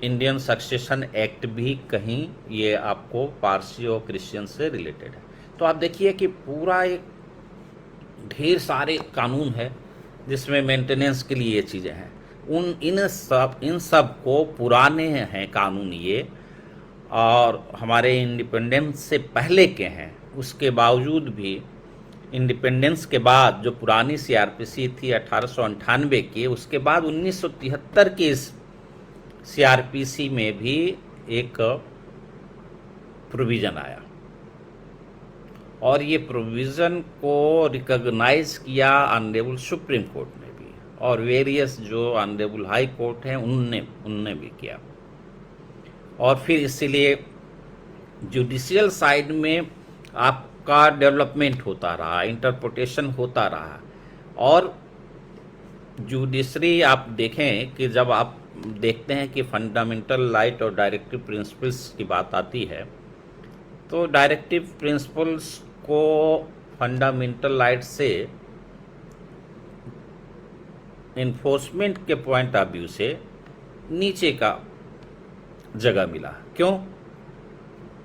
इंडियन सक्सेशन एक्ट भी कहीं ये आपको पारसी और क्रिश्चियन से रिलेटेड है। तो आप देखिए कि पूरा एक ढेर सारे कानून है जिसमें मेंटेनेंस के लिए ये चीज़ें हैं। इन सब को पुराने हैं कानून ये, और हमारे इंडिपेंडेंस से पहले के हैं, उसके बावजूद भी इंडिपेंडेंस के बाद जो पुरानी सीआरपीसी थी 1898 की, उसके बाद 1973 की इस सीआरपीसी में भी एक प्रोविज़न आया और ये प्रोविज़न को रिकॉग्नाइज किया ऑनरेबल सुप्रीम कोर्ट ने भी, और वेरियस जो ऑनरेबल हाई कोर्ट हैं उनने भी किया। और फिर इसीलिए जुडिशियल साइड में आपका डेवलपमेंट होता रहा, इंटरप्रिटेशन होता रहा। और जुडिशरी आप देखें कि जब आप देखते हैं कि फंडामेंटल राइट और डायरेक्टिव प्रिंसिपल्स की बात आती है, तो डायरेक्टिव प्रिंसिपल्स को फंडामेंटल राइट से इन्फोर्समेंट के पॉइंट ऑफ व्यू से नीचे का जगह मिला। क्यों?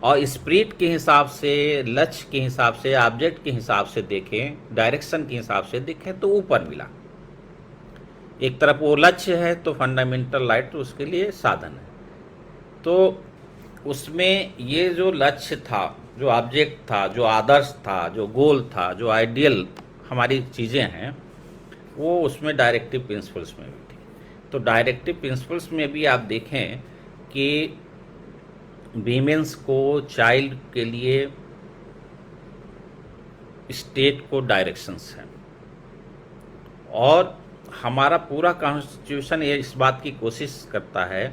और स्पिरिट के हिसाब से, लक्ष्य के हिसाब से, ऑब्जेक्ट के हिसाब से देखें, डायरेक्शन के हिसाब से देखें तो ऊपर मिला। एक तरफ वो लक्ष्य है तो फंडामेंटल राइट उसके लिए साधन है। तो उसमें ये जो लक्ष्य था, जो ऑब्जेक्ट था, जो आदर्श था, जो गोल था, जो आइडियल हमारी चीज़ें हैं, वो उसमें डायरेक्टिव प्रिंसिपल्स में भी थी। तो डायरेक्टिव प्रिंसिपल्स में भी आप देखें कि वीमेंस को, चाइल्ड के लिए स्टेट को डायरेक्शंस हैं। और हमारा पूरा कॉन्स्टिट्यूशन ये इस बात की कोशिश करता है,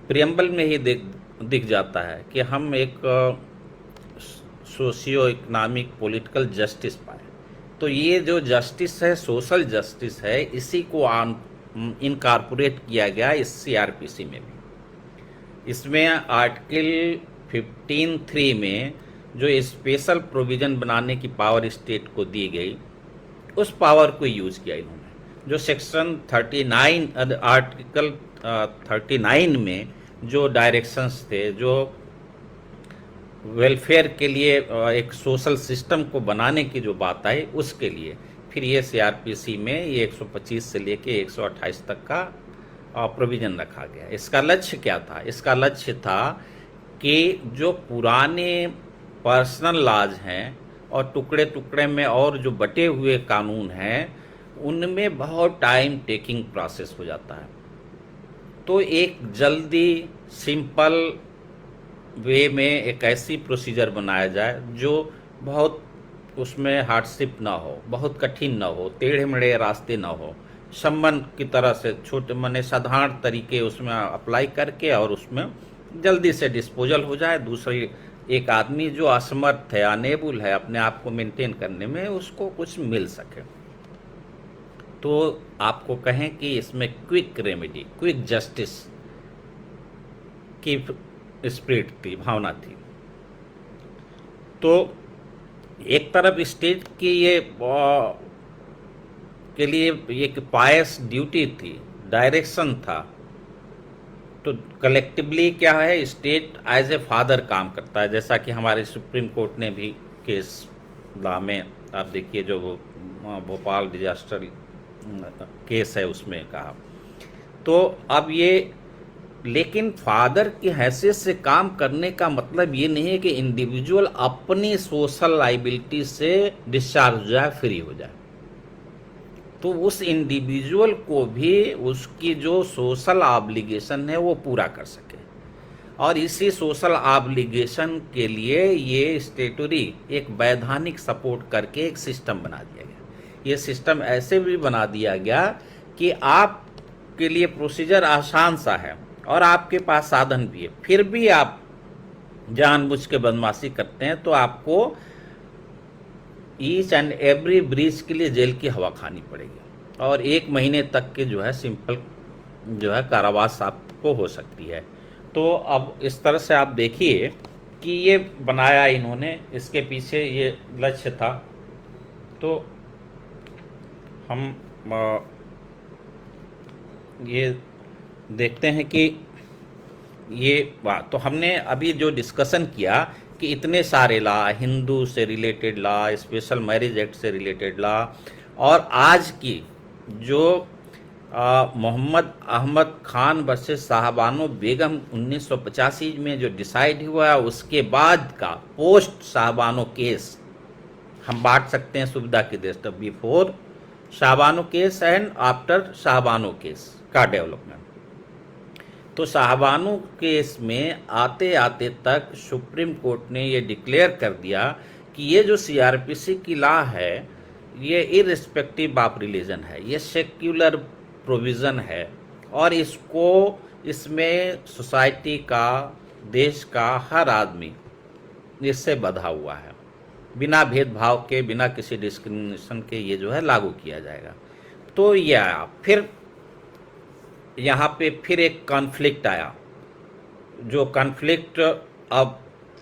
प्रियम्बल में ही दिख जाता है कि हम एक सोशियो इकोनॉमिक पॉलिटिकल जस्टिस पाए। तो ये जो जस्टिस है, सोशल जस्टिस है, इसी को इनकॉर्पोरेट किया गया इस सीआरपीसी में भी। इसमें आर्टिकल 15(3) में जो स्पेशल प्रोविज़न बनाने की पावर स्टेट को दी गई, उस पावर को यूज किया इन्होंने। जो सेक्शन 39 आर्टिकल 39 में जो डायरेक्शंस थे, जो वेलफेयर के लिए एक सोशल सिस्टम को बनाने की जो बात आई, उसके लिए फिर ये सीआरपीसी में ये 125 से लेके 128 तक का प्रोविज़न रखा गया। इसका लक्ष्य क्या था? इसका लक्ष्य था कि जो पुराने पर्सनल लॉज हैं और टुकड़े टुकड़े में और जो बटे हुए कानून हैं, उनमें बहुत टाइम टेकिंग प्रोसेस हो जाता है। तो एक जल्दी सिंपल वे में एक ऐसी प्रोसीजर बनाया जाए जो बहुत उसमें हार्डशिप ना हो, बहुत कठिन ना हो, टेढ़े मेढ़े रास्ते ना हो, सम्मान की तरह से छोटे मने साधारण तरीके उसमें अप्लाई करके और उसमें जल्दी से डिस्पोजल हो जाए। दूसरी एक आदमी जो असमर्थ है, अनेबल है अपने आप को मेंटेन करने में, उसको कुछ मिल सके। तो आपको कहें कि इसमें क्विक रेमेडी, क्विक जस्टिस की स्पिरिट थी, भावना थी। तो एक तरफ स्टेट की ये के लिए एक पायस ड्यूटी थी, डायरेक्शन था। तो कलेक्टिवली क्या है, स्टेट एज ए फादर काम करता है, जैसा कि हमारे सुप्रीम कोर्ट ने भी केस लॉ में आप देखिए, जो भोपाल डिजास्टर केस है उसमें कहा। तो अब ये, लेकिन फादर की हैसियत से काम करने का मतलब ये नहीं है कि इंडिविजुअल अपनी सोशल लाइबिलिटी से डिस्चार्ज हो जाए, फ्री हो जाए। तो उस इंडिविजुअल को भी उसकी जो सोशल ऑब्लिगेशन है वो पूरा कर सके। और इसी सोशल ऑब्लिगेशन के लिए ये स्टेटरी एक वैधानिक सपोर्ट करके एक सिस्टम बना दिया गया। ये सिस्टम ऐसे भी बना दिया गया कि आपके लिए प्रोसीजर आसान सा है और आपके पास साधन भी है, फिर भी आप जानबूझ के बदमाशी करते हैं तो आपको ईच एंड एवरी ब्रीच के लिए जेल की हवा खानी पड़ेगी और 1 महीने तक के जो है सिंपल जो है कारावास आपको हो सकती है। तो अब इस तरह से आप देखिए कि ये बनाया इन्होंने, इसके पीछे ये लक्ष्य था। तो हम ये देखते हैं कि ये बात, तो हमने अभी जो डिस्कशन किया कि इतने सारे लॉ, हिंदू से related law, special marriage act से रिलेटेड लॉ, और आज की जो मोहम्मद अहमद खान वर्सेस साहबानो बेगम 1985 में जो डिसाइड हुआ, उसके बाद का पोस्ट साहबानो केस हम बांट सकते हैं सुविधा की दृष्टि, before Shah Bano case and after Shah Bano case का डेवलपमेंट। तो साहबानों केस में आते आते तक सुप्रीम कोर्ट ने ये डिक्लेयर कर दिया कि ये जो सीआरपीसी की लॉ है ये इररिस्पेक्टिव ऑफ रिलीजन है, ये सेक्युलर प्रोविज़न है और इसमें सोसाइटी का, देश का हर आदमी इससे बंधा हुआ है, बिना भेदभाव के, बिना किसी डिस्क्रिमिनेशन के ये जो है लागू किया जाएगा। तो ये आया, फिर यहाँ पे फिर एक कॉन्फ्लिक्ट आया, जो कॉन्फ्लिक्ट अब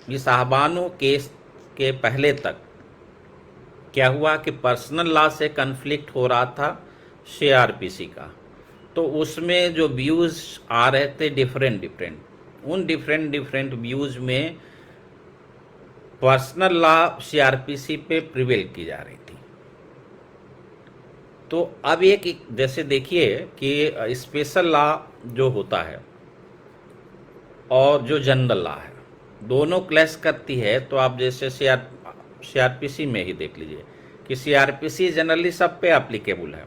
ये साहबानों केस के पहले तक क्या हुआ कि पर्सनल लॉ से कॉन्फ्लिक्ट हो रहा था सीआरपीसी का, तो उसमें जो व्यूज़ आ रहे थे डिफरेंट, उन डिफरेंट व्यूज़ में पर्सनल लॉ सीआरपीसी पे प्रिवेल की जा रही थी। तो अब एक जैसे देखिए कि स्पेशल लॉ जो होता है और जो जनरल लॉ है दोनों क्लैश करती है। तो आप जैसे सीआरपीसी में ही देख लीजिए कि सीआरपीसी जनरली सब पे एप्लीकेबल है,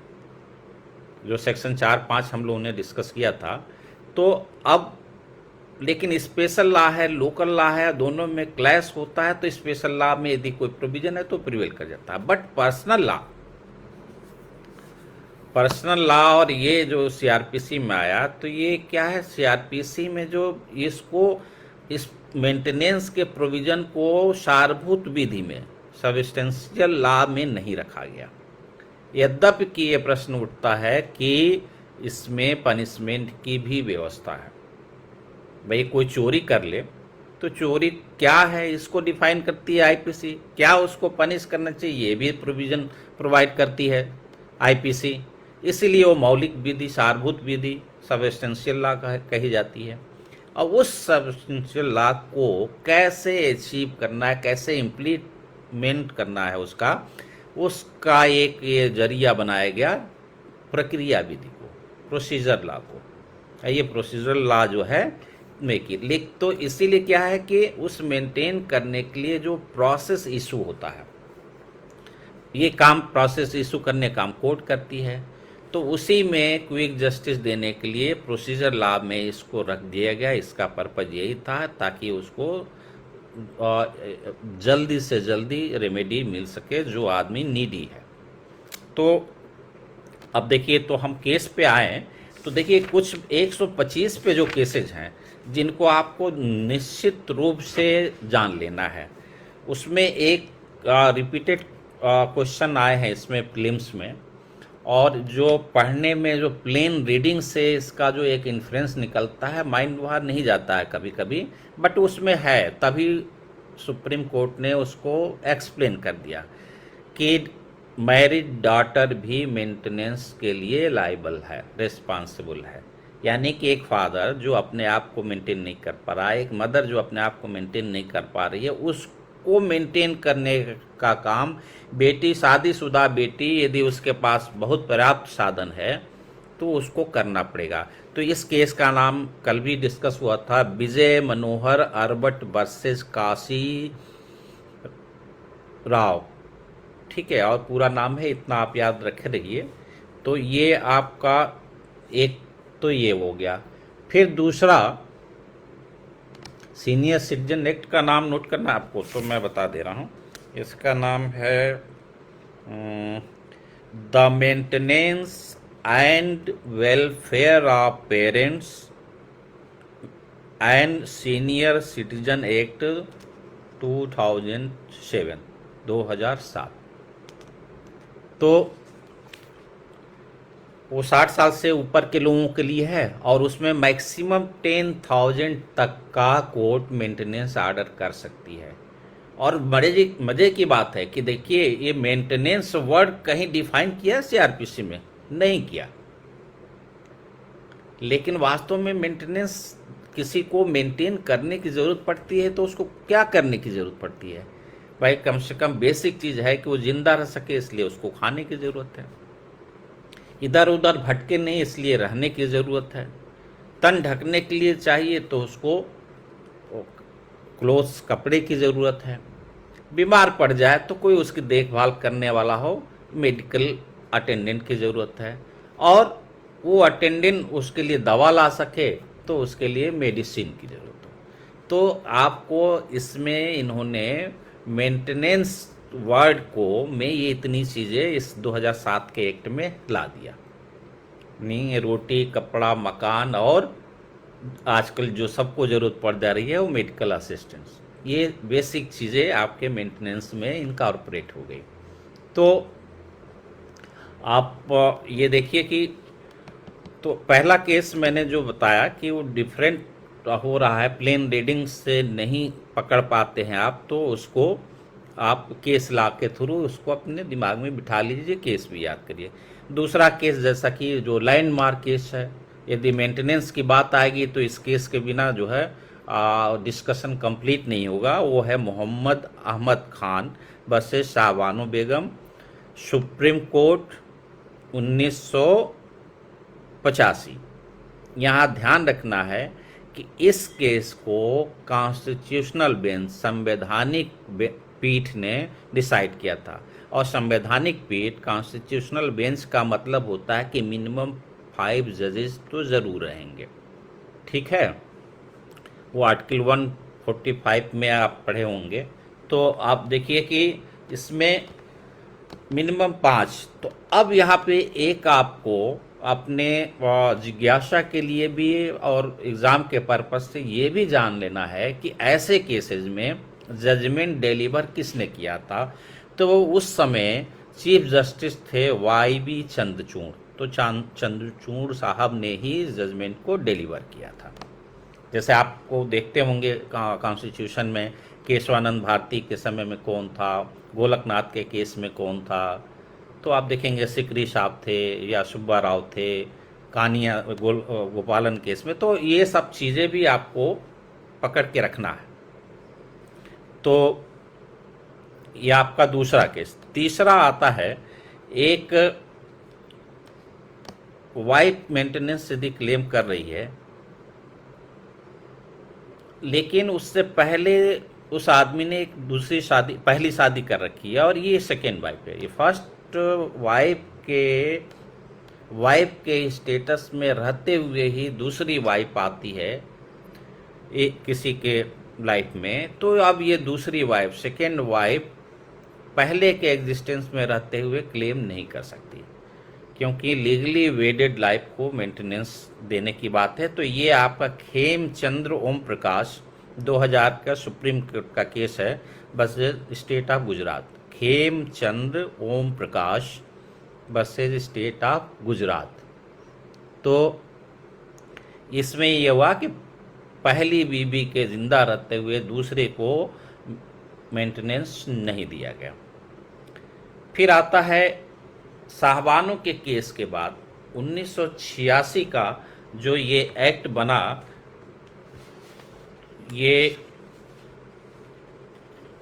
जो सेक्शन 4-5 हम लोगों ने डिस्कस किया था। तो अब लेकिन स्पेशल लॉ है, लोकल लॉ है, दोनों में क्लैश होता है, तो स्पेशल लॉ में यदि कोई प्रोविजन है तो प्रिवेल कर जाता है। बट पर्सनल लॉ और ये जो सीआरपीसी में आया, तो ये क्या है, सीआरपीसी में जो इस मेंटेनेंस के प्रोविजन को सारभूत विधि में, सब्सटेंशियल लॉ में नहीं रखा गया। यद्यपि कि ये प्रश्न उठता है कि इसमें पनिशमेंट की भी व्यवस्था है। भाई कोई चोरी कर ले तो चोरी क्या है इसको डिफाइन करती है आईपीसी, क्या उसको पनिश करना चाहिए ये भी प्रोविजन प्रोवाइड करती है आईपीसी। इसीलिए वो मौलिक विधि, सारभूत विधि, सब्सटेंशियल लॉ कही जाती है। और उस सब्सटेंशियल लॉ को कैसे अचीव करना है, कैसे इम्प्लीमेंट करना है, उसका एक ये जरिया बनाया गया प्रक्रिया विधि को, प्रोसीजर लॉ को। ये प्रोसीजर लॉ जो है लिख, तो इसीलिए क्या है कि उस मेंटेन करने के लिए जो प्रोसेस इशू होता है, ये काम प्रोसेस इशू करने काम कोर्ट करती है। तो उसी में क्विक जस्टिस देने के लिए प्रोसीजर लॉ में इसको रख दिया गया। इसका पर्पज यही था ताकि उसको जल्दी से जल्दी रेमेडी मिल सके जो आदमी नीडी है। तो अब देखिए, तो हम केस पे आए तो देखिए कुछ 125 पे जो केसेज हैं जिनको आपको निश्चित रूप से जान लेना है, उसमें एक रिपीटेड क्वेश्चन आए हैं इसमें प्रीलिम्स में, और जो पढ़ने में जो प्लेन रीडिंग से इसका जो एक इन्फ्रेंस निकलता है, माइंड बाहर नहीं जाता है कभी कभी, बट उसमें है, तभी सुप्रीम कोर्ट ने उसको एक्सप्लेन कर दिया कि मैरिड डॉटर भी मेंटेनेंस के लिए लाइबल है, रिस्पॉन्सिबल है। यानी कि एक फादर जो अपने आप को मेंटेन नहीं कर पा रहा है, एक मदर जो अपने आप को मेंटेन नहीं कर पा रही है, उसको मेंटेन करने का काम बेटी, शादीशुदा बेटी, यदि उसके पास बहुत पर्याप्त साधन है तो उसको करना पड़ेगा। तो इस केस का नाम कल भी डिस्कस हुआ था, विजय मनोहर अर्बट वर्सेस काशी राव, ठीक है, और पूरा नाम है, इतना आप याद रखे रहिए। तो ये आपका एक तो ये हो गया। फिर दूसरा, सीनियर सिटीजन एक्ट का नाम नोट करना आपको, तो मैं बता दे रहा हूँ। इसका नाम है the maintenance and welfare of parents and senior citizen act 2007। तो वो 60 साल से ऊपर के लोगों के लिए है, और उसमें मैक्सिमम 10,000 तक का कोर्ट मेंटेनेंस ऑर्डर कर सकती है। और मजे की बात है कि देखिए, ये मेंटेनेंस वर्ड कहीं डिफाइन किया सीआरपीसी में नहीं किया, लेकिन वास्तव में मेंटेनेंस, किसी को मेंटेन करने की ज़रूरत पड़ती है तो उसको क्या करने की ज़रूरत पड़ती है भाई? कम से कम बेसिक चीज़ है कि वो जिंदा रह सके, इसलिए उसको खाने की ज़रूरत है, इधर उधर भटके नहीं इसलिए रहने की ज़रूरत है, तन ढकने के लिए चाहिए तो उसको क्लोथ्स, कपड़े की ज़रूरत है, बीमार पड़ जाए तो कोई उसकी देखभाल करने वाला हो, मेडिकल अटेंडेंट की ज़रूरत है, और वो अटेंडेंट उसके लिए दवा ला सके तो उसके लिए मेडिसिन की ज़रूरत हो। तो आपको इसमें इन्होंने मेंटेनेंस वर्ड को में ये इतनी चीज़ें इस 2007 के एक्ट में ला दिया। नहीं, रोटी, कपड़ा, मकान और आजकल जो सबको ज़रूरत पड़ जा रही है वो मेडिकल असिस्टेंस, ये बेसिक चीज़ें आपके मेंटेनेंस में इनकॉर्पोरेट हो गई। तो आप ये देखिए कि तो पहला केस मैंने जो बताया कि वो डिफरेंट हो रहा है, प्लेन रीडिंग से नहीं पकड़ पाते हैं आप, तो उसको आप केस ला के थ्रू उसको अपने दिमाग में बिठा लीजिए, केस भी याद करिए। दूसरा केस जैसा कि जो लैंडमार्क केस है, यदि मेंटेनेंस की बात आएगी तो इस केस के बिना जो है डिस्कशन कंप्लीट नहीं होगा। वो है मोहम्मद अहमद खान वर्सेस शाहबानो बेगम, सुप्रीम कोर्ट 1985। यहाँ ध्यान रखना है कि इस केस को कॉन्स्टिट्यूशनल बेंच, संवैधानिक पीठ ने डिसाइड किया था। और संवैधानिक पीठ, कॉन्स्टिट्यूशनल बेंच का मतलब होता है कि मिनिमम 5 जजेस तो ज़रूर रहेंगे, ठीक है। वो आर्टिकल 145 में आप पढ़े होंगे। तो आप देखिए कि इसमें मिनिमम 5। तो अब यहाँ पे एक आपको अपने जिज्ञासा के लिए भी और एग्ज़ाम के पर्पज से ये भी जान लेना है कि ऐसे केसेस में जजमेंट डिलीवर किसने किया था। तो उस समय चीफ जस्टिस थे वाई.बी. चंद्रचूड़। तो चंद्रचूड़ साहब ने ही जजमेंट को डिलीवर किया था। जैसे आपको देखते होंगे कॉन्स्टिट्यूशन में केशवानंद भारती के समय में कौन था, गोलकनाथ के केस में कौन था, तो आप देखेंगे सिकरी साहब थे या सुब्बा राव थे कानिया गोपालन केस में। तो ये सब चीज़ें भी आपको पकड़ के रखना है। तो ये आपका दूसरा केस। तीसरा आता है, एक वाइफ मेंटेनेंस यदि क्लेम कर रही है, लेकिन उससे पहले उस आदमी ने एक दूसरी शादी, पहली शादी कर रखी है और ये सेकेंड वाइफ है। ये फर्स्ट वाइफ के स्टेटस में रहते हुए ही दूसरी वाइफ आती है एक किसी के लाइफ में। तो अब ये दूसरी वाइफ, सेकेंड वाइफ, पहले के एग्जिस्टेंस में रहते हुए क्लेम नहीं कर सकती, क्योंकि लीगली वेडेड लाइफ को मेंटेनेंस देने की बात है। तो ये आपका खेमचंद्र ओम प्रकाश 2000 का सुप्रीम कोर्ट का केस है, बस State of Gujarat. Khemchandra Om Prakash versus State of Gujarat. तो इसमें यह हुआ कि पहली बीबी के जिंदा रहते हुए दूसरे को मेंटेनेंस नहीं दिया गया। फिर आता है साहबानों के केस के बाद 1986 का जो ये एक्ट बना, ये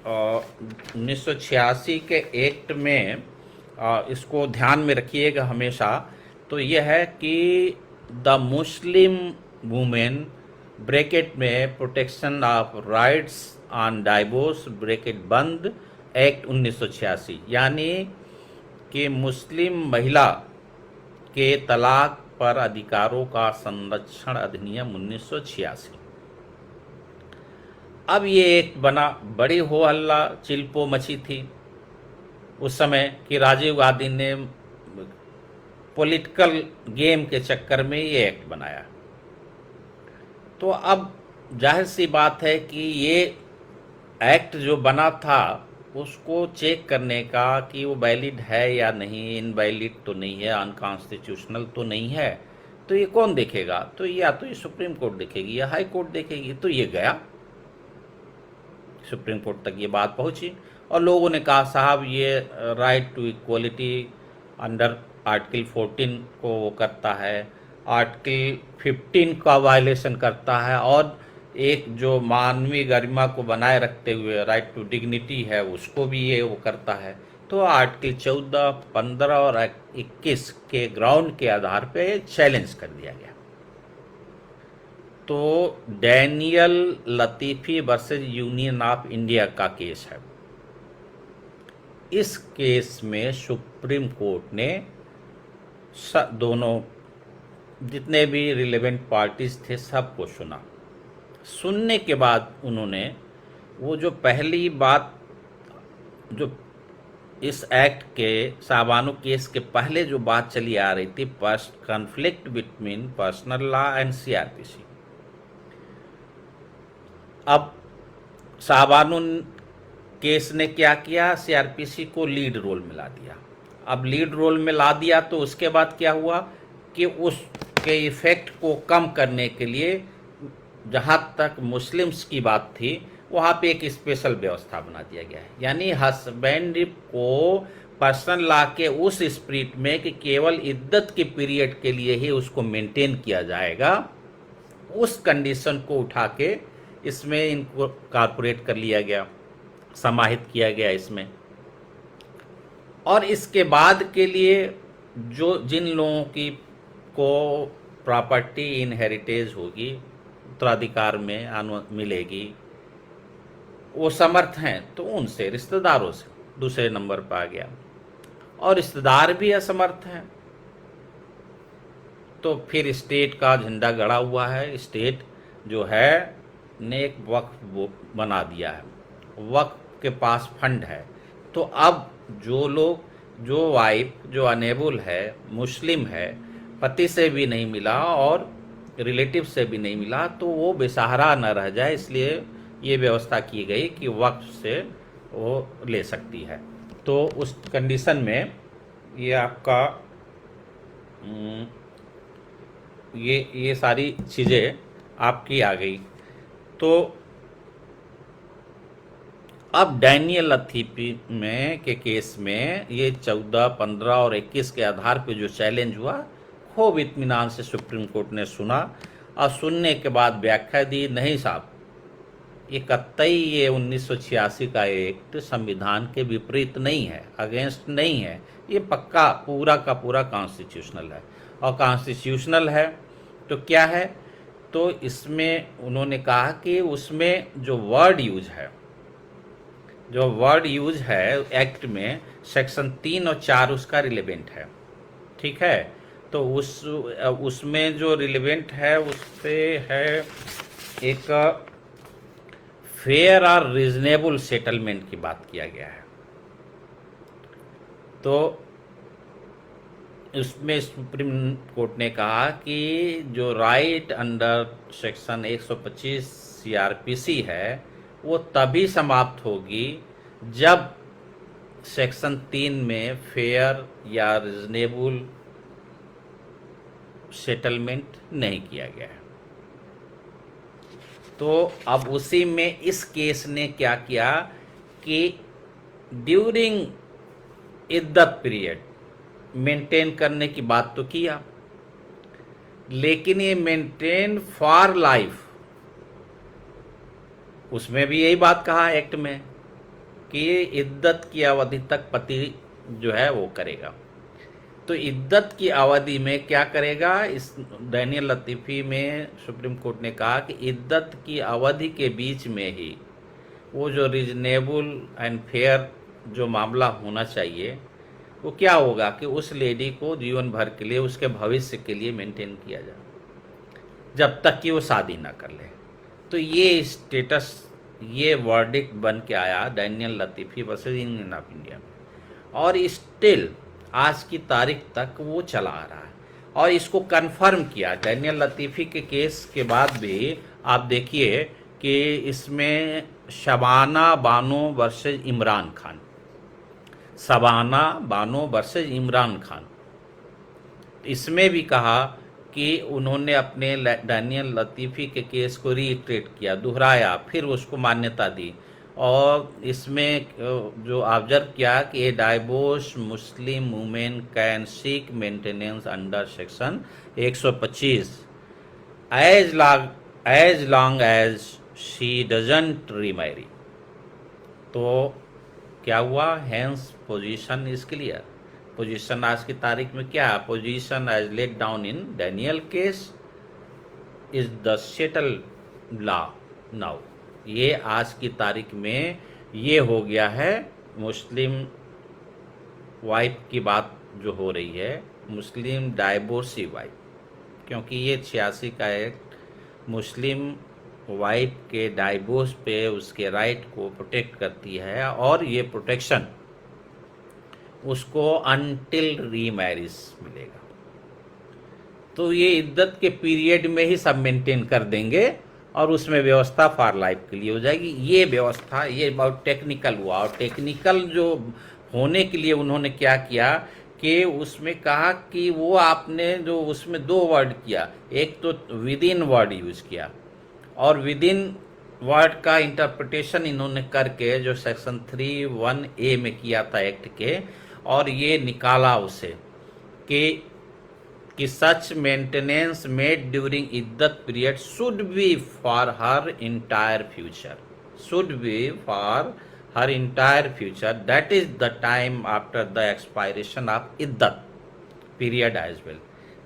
1986 के एक्ट में इसको ध्यान में रखिएगा हमेशा। तो यह है कि द मुस्लिम वुमेन ब्रैकेट में protection of rights on divorce bracket बंद एक्ट 1986, यानी कि मुस्लिम महिला के तलाक पर अधिकारों का संरक्षण अधिनियम 1986। अब ये एक बना, बड़ी हो हल्ला चिल्पो मची थी उस समय कि राजीव गांधी ने पॉलिटिकल गेम के चक्कर में ये एक्ट बनाया। तो अब जाहिर सी बात है कि ये एक्ट जो बना था उसको चेक करने का कि वो वैलिड है या नहीं, इनवैलिड तो नहीं है, अनकॉन्स्टिट्यूशनल तो नहीं है, तो ये कौन देखेगा? तो या तो ये सुप्रीम कोर्ट देखेगी या हाई कोर्ट देखेगी। तो ये गया सुप्रीम कोर्ट तक, ये बात पहुंची और लोगों ने कहा साहब ये right to equality under article 14 को वो करता है, आर्टिकल 15 का वायलेशन करता है, और एक जो मानवीय गरिमा को बनाए रखते हुए राइट टू डिग्निटी है उसको भी ये वो करता है। तो आर्टिकल 14, 15 और 21 के ग्राउंड के आधार पे चैलेंज कर दिया गया। तो Daniel Latifi versus union of India का केस है। इस केस में सुप्रीम कोर्ट ने दोनों जितने भी रिलेवेंट पार्टीज थे सबको सुना। सुनने के बाद उन्होंने वो जो पहली बात जो इस एक्ट के साबानो केस के पहले जो बात चली आ रही थी, conflict between personal law and CrPC, अब साबानो केस ने क्या किया, सीआरपीसी को लीड रोल में ला दिया। अब लीड रोल में ला दिया तो उसके बाद क्या हुआ कि उसके इफेक्ट को कम करने के लिए जहाँ तक मुस्लिम्स की बात थी वहाँ पे एक स्पेशल व्यवस्था बना दिया गया है। यानी हस्बैंड को पर्सनल लॉ के उस स्पिरिट में कि केवल इद्दत के पीरियड के लिए ही उसको मेंटेन किया जाएगा, उस कंडीशन को उठा के इसमें इनको कारपोरेट कर लिया गया, समाहित किया गया इसमें। और इसके बाद के लिए जो जिन लोगों की को प्रॉपर्टी इनहेरिटेज होगी, उत्तराधिकार में मिलेगी, वो समर्थ हैं तो उनसे, रिश्तेदारों से दूसरे नंबर पर आ गया। और रिश्तेदार भी असमर्थ हैं तो फिर स्टेट का झंडा गड़ा हुआ है। स्टेट जो है ने एक वक्फ बना दिया है, वक्फ के पास फंड है। तो अब जो लोग, जो वाइफ जो अनेबल है, मुस्लिम है, पति से भी नहीं मिला और रिलेटिव से भी नहीं मिला, तो वो बेसहारा न रह जाए, इसलिए ये व्यवस्था की गई कि वक्फ से वो ले सकती है। तो उस कंडीशन में ये आपका ये सारी चीज़ें आपकी आ गई। तो अब डैनियल लतीफ़ी में के केस में ये 14, 15 और 21 के आधार पे जो चैलेंज हुआ, खूब इत्मीनान से सुप्रीम कोर्ट ने सुना और सुनने के बाद व्याख्या दी, नहीं साहब, ये कतई ये 1986 का एक्ट संविधान के विपरीत नहीं है, अगेंस्ट नहीं है, ये पक्का पूरा का पूरा कॉन्स्टिट्यूशनल है। और कॉन्स्टिट्यूशनल है तो क्या है, तो इसमें उन्होंने कहा कि उसमें जो वर्ड यूज है एक्ट में, सेक्शन 3 और 4 उसका रिलेवेंट है, ठीक है। तो उसमें जो रिलेवेंट है उस पे है एक फेयर और रीजनेबल सेटलमेंट की बात किया गया है। तो इसमें सुप्रीम कोर्ट ने कहा कि जो राइट अंडर सेक्शन 125 सीआरपीसी है वो तभी समाप्त होगी जब सेक्शन 3 में फेयर या रीजनेबल सेटलमेंट नहीं किया गया है। तो अब उसी में इस केस ने क्या किया कि ड्यूरिंग इद्दत पीरियड मेंटेन करने की बात तो किया, लेकिन ये मेंटेन फॉर लाइफ, उसमें भी यही बात कहा एक्ट में कि ये इद्दत की अवधि तक पति जो है वो करेगा। तो इद्दत की अवधि में क्या करेगा, इस डैनियल लतीफ़ी में सुप्रीम कोर्ट ने कहा कि इद्दत की अवधि के बीच में ही वो जो रीजनेबल एंड फेयर जो मामला होना चाहिए वो क्या होगा कि उस लेडी को जीवन भर के लिए, उसके भविष्य के लिए मेंटेन किया जाए जब तक कि वो शादी ना कर ले। तो ये स्टेटस, ये वर्डिक्ट बन के आया Daniel Latifi versus union of India में, और स्टिल आज की तारीख तक वो चला आ रहा है। और इसको कंफर्म किया डैनियल लतीफ़ी के केस के बाद भी। आप देखिए कि इसमें शबाना बानो वर्सेस इमरान खान, शबाना बानो वर्सेस इमरान खान, इसमें भी कहा कि उन्होंने अपने डैनियल लतीफ़ी के केस को रीइटरेट किया, दोहराया, फिर उसको मान्यता दी। और इसमें जो ऑब्जर्व किया कि a divorce Muslim women can seek maintenance under section 125 as long as she doesn't remarry. तो क्या हुआ, hence position is clear. Position आज की तारीख में क्या है, position as laid down in Daniel case is the settle law now. ये आज की तारीख में ये हो गया है। मुस्लिम वाइफ की बात जो हो रही है, मुस्लिम डाइवोर्सी वाइफ, क्योंकि ये 86 का एक्ट मुस्लिम वाइफ के डाइवोर्स पे उसके राइट को प्रोटेक्ट करती है, और ये प्रोटेक्शन उसको अनटिल रीमैरिज मिलेगा। तो ये इद्दत के पीरियड में ही सब मेंटेन कर देंगे और उसमें व्यवस्था फॉर लाइफ के लिए हो जाएगी। ये व्यवस्था, ये बहुत टेक्निकल हुआ, और टेक्निकल जो होने के लिए उन्होंने क्या किया कि उसमें कहा कि वो आपने जो उसमें दो वर्ड किया, एक तो विद इन वर्ड यूज किया, और विद इन वर्ड का इंटरप्रिटेशन इन्होंने करके जो सेक्शन 3(1)(a) में किया था एक्ट के, और ये निकाला उसे कि such maintenance made during iddat period should be for her entire future, should be for her entire future, that is the time after the expiration of iddat period as well.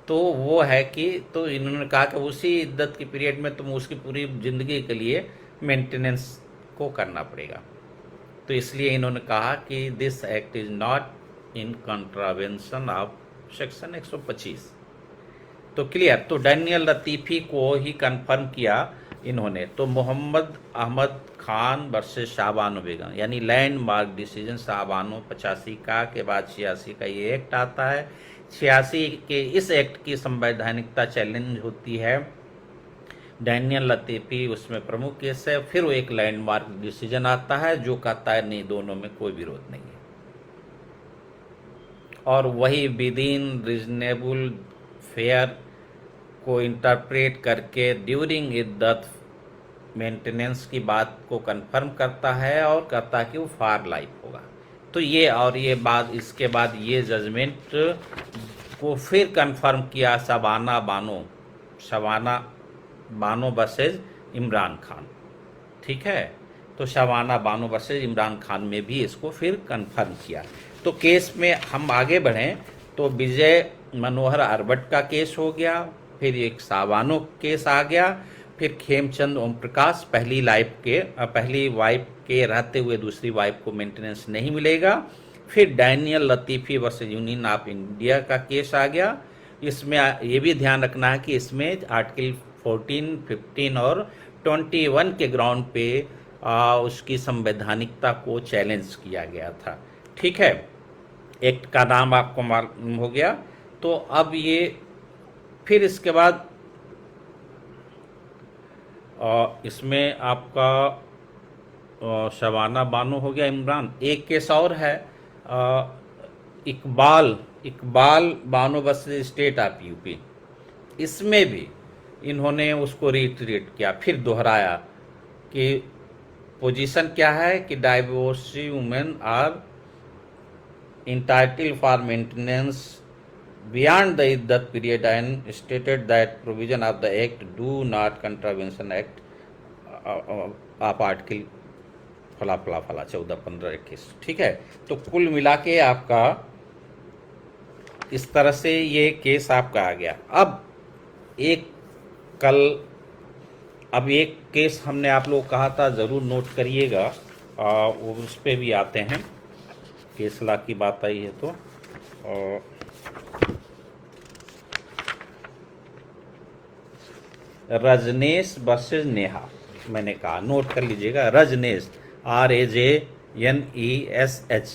तो वो है कि तो इन्होंने कहा कि उसी इद्दत के पीरियड में तुम उसकी पूरी जिंदगी के लिए मेंटेनेंस को करना पड़ेगा। तो इसलिए इन्होंने कहा कि this act is not in contravention of section 125। तो क्लियर। तो डैनियल लतीफ़ी को ही कंफर्म किया इन्होंने। तो मोहम्मद अहमद खान वर्सेस शाहबानो बेगम, यानी लैंडमार्क डिसीजन शाहबानो 85 का के बाद 86 का ये एक्ट आता है। 86 के इस एक्ट की संवैधानिकता चैलेंज होती है, डैनियल लतीफ़ी उसमें प्रमुख केस है। फिर वो एक लैंडमार्क डिसीजन आता है जो कहता है नहीं, दोनों में कोई विरोध नहीं है, और वही विद इन रीजनेबल फेयर को इंटरप्रेट करके ड्यूरिंग इद्दत मेंटेनेंस की बात को कंफर्म करता है और कहता है कि वो फॉर लाइफ होगा। तो ये और ये बात, इसके बाद ये जजमेंट को फिर कंफर्म किया शबाना बानो वर्सेज इमरान खान। ठीक है, तो शबाना बानो वर्सेज इमरान खान में भी इसको फिर कंफर्म किया। तो केस में हम आगे बढ़ें तो विजय मनोहर अरबट का केस हो गया, फिर एक शाहबानो केस आ गया, फिर खेमचंद ओम प्रकाश पहली वाइफ के रहते हुए दूसरी वाइफ को मेंटेनेंस नहीं मिलेगा। फिर Daniel Latifi versus union of India का केस आ गया। इसमें ये भी ध्यान रखना है कि इसमें आर्टिकल 14, 15 और 21 के ग्राउंड पे उसकी संवैधानिकता को चैलेंज किया गया था। ठीक है, एक्ट का नाम आपको मालूम हो गया। तो अब ये फिर इसके बाद इसमें आपका शबाना बानो हो गया, इमरान। एक केस और है Iqbal Bano versus state of UP. इसमें भी इन्होंने उसको रिट्रीट किया, फिर दोहराया कि पोजीशन क्या है कि divorcee women are entitled for maintenance beyond the iddat period and stated that provision of the act do not contravention act of article फला 14, 15, 21। ठीक है, तो कुल मिला के आपका इस तरह से ये केस आपका आ गया। अब एक केस हमने आप लोग कहा था ज़रूर नोट करिएगा, उस पर भी आते हैं। केस ला की बात आई है तो रजनेश वर्सेज नेहा, मैंने कहा नोट कर लीजिएगा। रजनेश RAJNESH,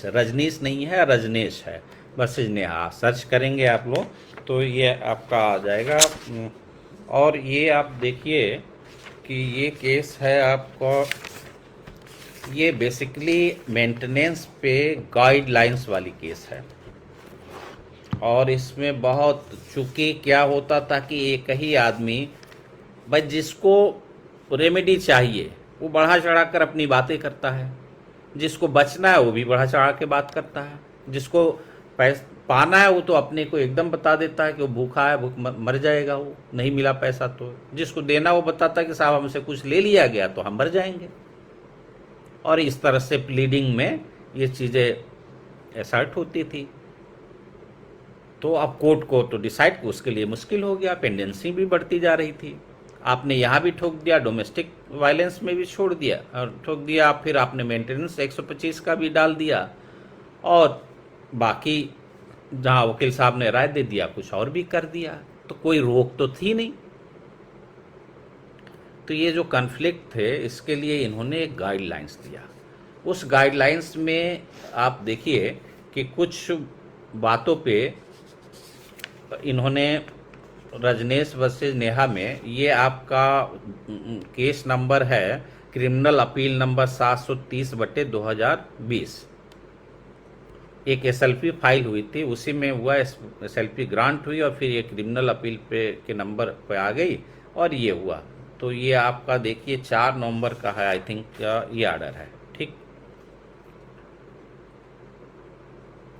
रजनीश नहीं है, रजनेश है, वर्सेज नेहा। सर्च करेंगे आप लोग तो ये आपका आ जाएगा। और ये आप देखिए कि ये केस है आपका, ये बेसिकली मेंटेनेंस पे गाइडलाइंस वाली केस है। और इसमें बहुत, चूंकि क्या होता था कि एक ही आदमी, भाई जिसको रेमेडी चाहिए वो बढ़ा चढ़ा कर अपनी बातें करता है, जिसको बचना है वो भी बढ़ा चढ़ा के बात करता है, जिसको पैसा पाना है वो तो अपने को एकदम बता देता है कि वो भूखा है, भूख मर जाएगा, वो नहीं मिला पैसा तो। जिसको देना वो बताता है कि साहब हमसे कुछ ले लिया गया तो हम मर जाएंगे। और इस तरह से प्लीडिंग में ये चीज़ें असर्ट होती थी। तो अब कोर्ट को तो डिसाइड को उसके लिए मुश्किल हो गया, पेंडेंसी भी बढ़ती जा रही थी। आपने यहाँ भी ठोक दिया, डोमेस्टिक वायलेंस में भी छोड़ दिया और ठोक दिया, फिर आपने मेंटेनेंस 125 का भी डाल दिया, और बाकी जहाँ वकील साहब ने राय दे दिया कुछ और भी कर दिया। तो कोई रोक तो थी नहीं। तो ये जो कन्फ्लिक्ट थे, इसके लिए इन्होंने एक गाइडलाइंस दिया। उस गाइडलाइंस में आप देखिए कि कुछ बातों पे इन्होंने रजनेश वर्सेस नेहा में, ये आपका केस नंबर है क्रिमिनल अपील नंबर 730/2020। एक एसएलपी फाइल हुई थी, उसी में हुआ एसएलपी ग्रांट हुई और फिर ये क्रिमिनल अपील पे के नंबर पे आ गई और ये हुआ। तो ये आपका देखिए 4 नवंबर का है, आई थिंक ये ऑर्डर है, ठीक।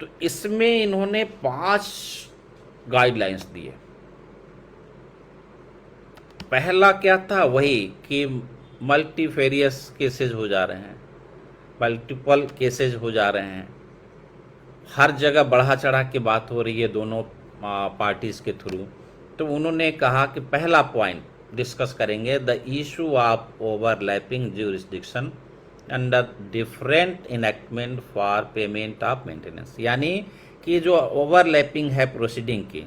तो इसमें इन्होंने 5 गाइडलाइंस दिए। पहला क्या था, वही कि मल्टीफेरियस केसेज हो जा रहे हैं, मल्टीपल केसेज हो जा रहे हैं, हर जगह बढ़ा चढ़ा के बात हो रही है दोनों पार्टीज के थ्रू। तो उन्होंने कहा कि पहला पॉइंट डिस्कस करेंगे the issue of overlapping jurisdiction under different enactment for payment of maintenance, यानी कि जो ओवरलैपिंग है प्रोसीडिंग की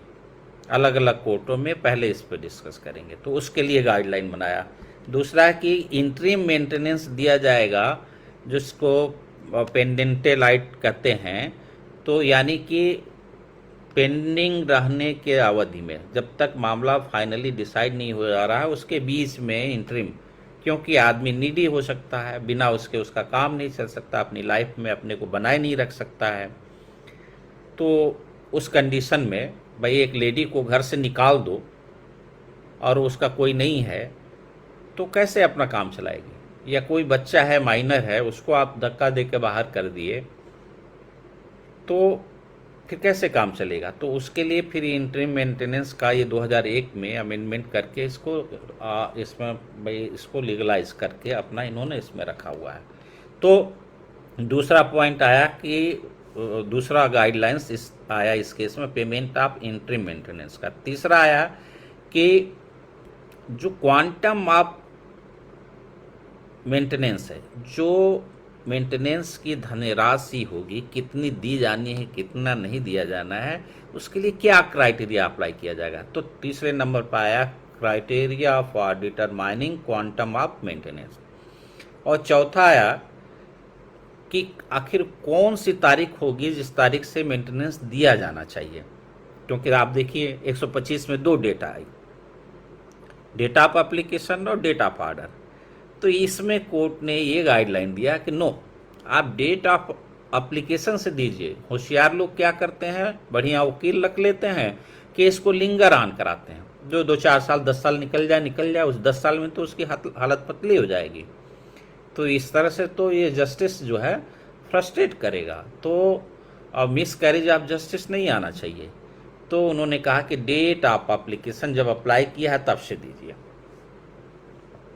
अलग अलग कोर्टों में, पहले इस पर डिस्कस करेंगे। तो उसके लिए गाइडलाइन बनाया। दूसरा कि इंटरिम मेंटेनेंस दिया जाएगा, जिसको पेंडेंटे लाइट कहते हैं। तो यानी कि पेंडिंग रहने के अवधि में, जब तक मामला फाइनली डिसाइड नहीं हो जा रहा है, उसके बीच में इंटरिम, क्योंकि आदमी नीडी हो सकता है, बिना उसके उसका काम नहीं चल सकता, अपनी लाइफ में अपने को बनाए नहीं रख सकता है। तो उस कंडीशन में भाई एक लेडी को घर से निकाल दो और उसका कोई नहीं है तो कैसे अपना काम चलाएगी, या कोई बच्चा है माइनर है उसको आप धक्का दे के बाहर कर दिए तो फिर कैसे काम चलेगा। तो उसके लिए फिर इंटरिम मेंटेनेंस का ये 2001 में अमेंडमेंट करके इसमें भाई इसको लीगलाइज करके अपना इन्होंने इसमें रखा हुआ है। तो दूसरा पॉइंट आया कि दूसरा गाइडलाइंस आया इस केस में पेमेंट ऑफ इंटरिम मेंटेनेंस का। तीसरा आया कि जो क्वांटम ऑफ मेंटेनेंस है, जो मेंटेनेंस की धनराशि होगी, कितनी दी जानी है कितना नहीं दिया जाना है, उसके लिए क्या क्राइटेरिया अप्लाई किया जाएगा। तो तीसरे नंबर पर आया criteria for determining quantum of maintenance. और चौथा आया कि आखिर कौन सी तारीख होगी जिस तारीख से मेंटेनेंस दिया जाना चाहिए। क्योंकि आप देखिए 125 में 2 डेटा आई, डेट ऑफ एप्लीकेशन और डेट ऑफ ऑर्डर। तो इसमें कोर्ट ने ये गाइडलाइन दिया कि नो, आप डेट ऑफ एप्लीकेशन से दीजिए। होशियार लोग क्या करते हैं, बढ़िया वकील रख लेते हैं, केस को लिंगर ऑन कराते हैं, जो 2-4 साल 10 साल निकल जाए, उस 10 साल में तो उसकी हालत पतली हो जाएगी। तो इस तरह से तो ये जस्टिस जो है फ्रस्ट्रेट करेगा, तो मिस कैरेज ऑफ जस्टिस नहीं आना चाहिए। तो उन्होंने कहा कि डेट ऑफ एप्लीकेशन जब अप्लाई किया है तब से दीजिए।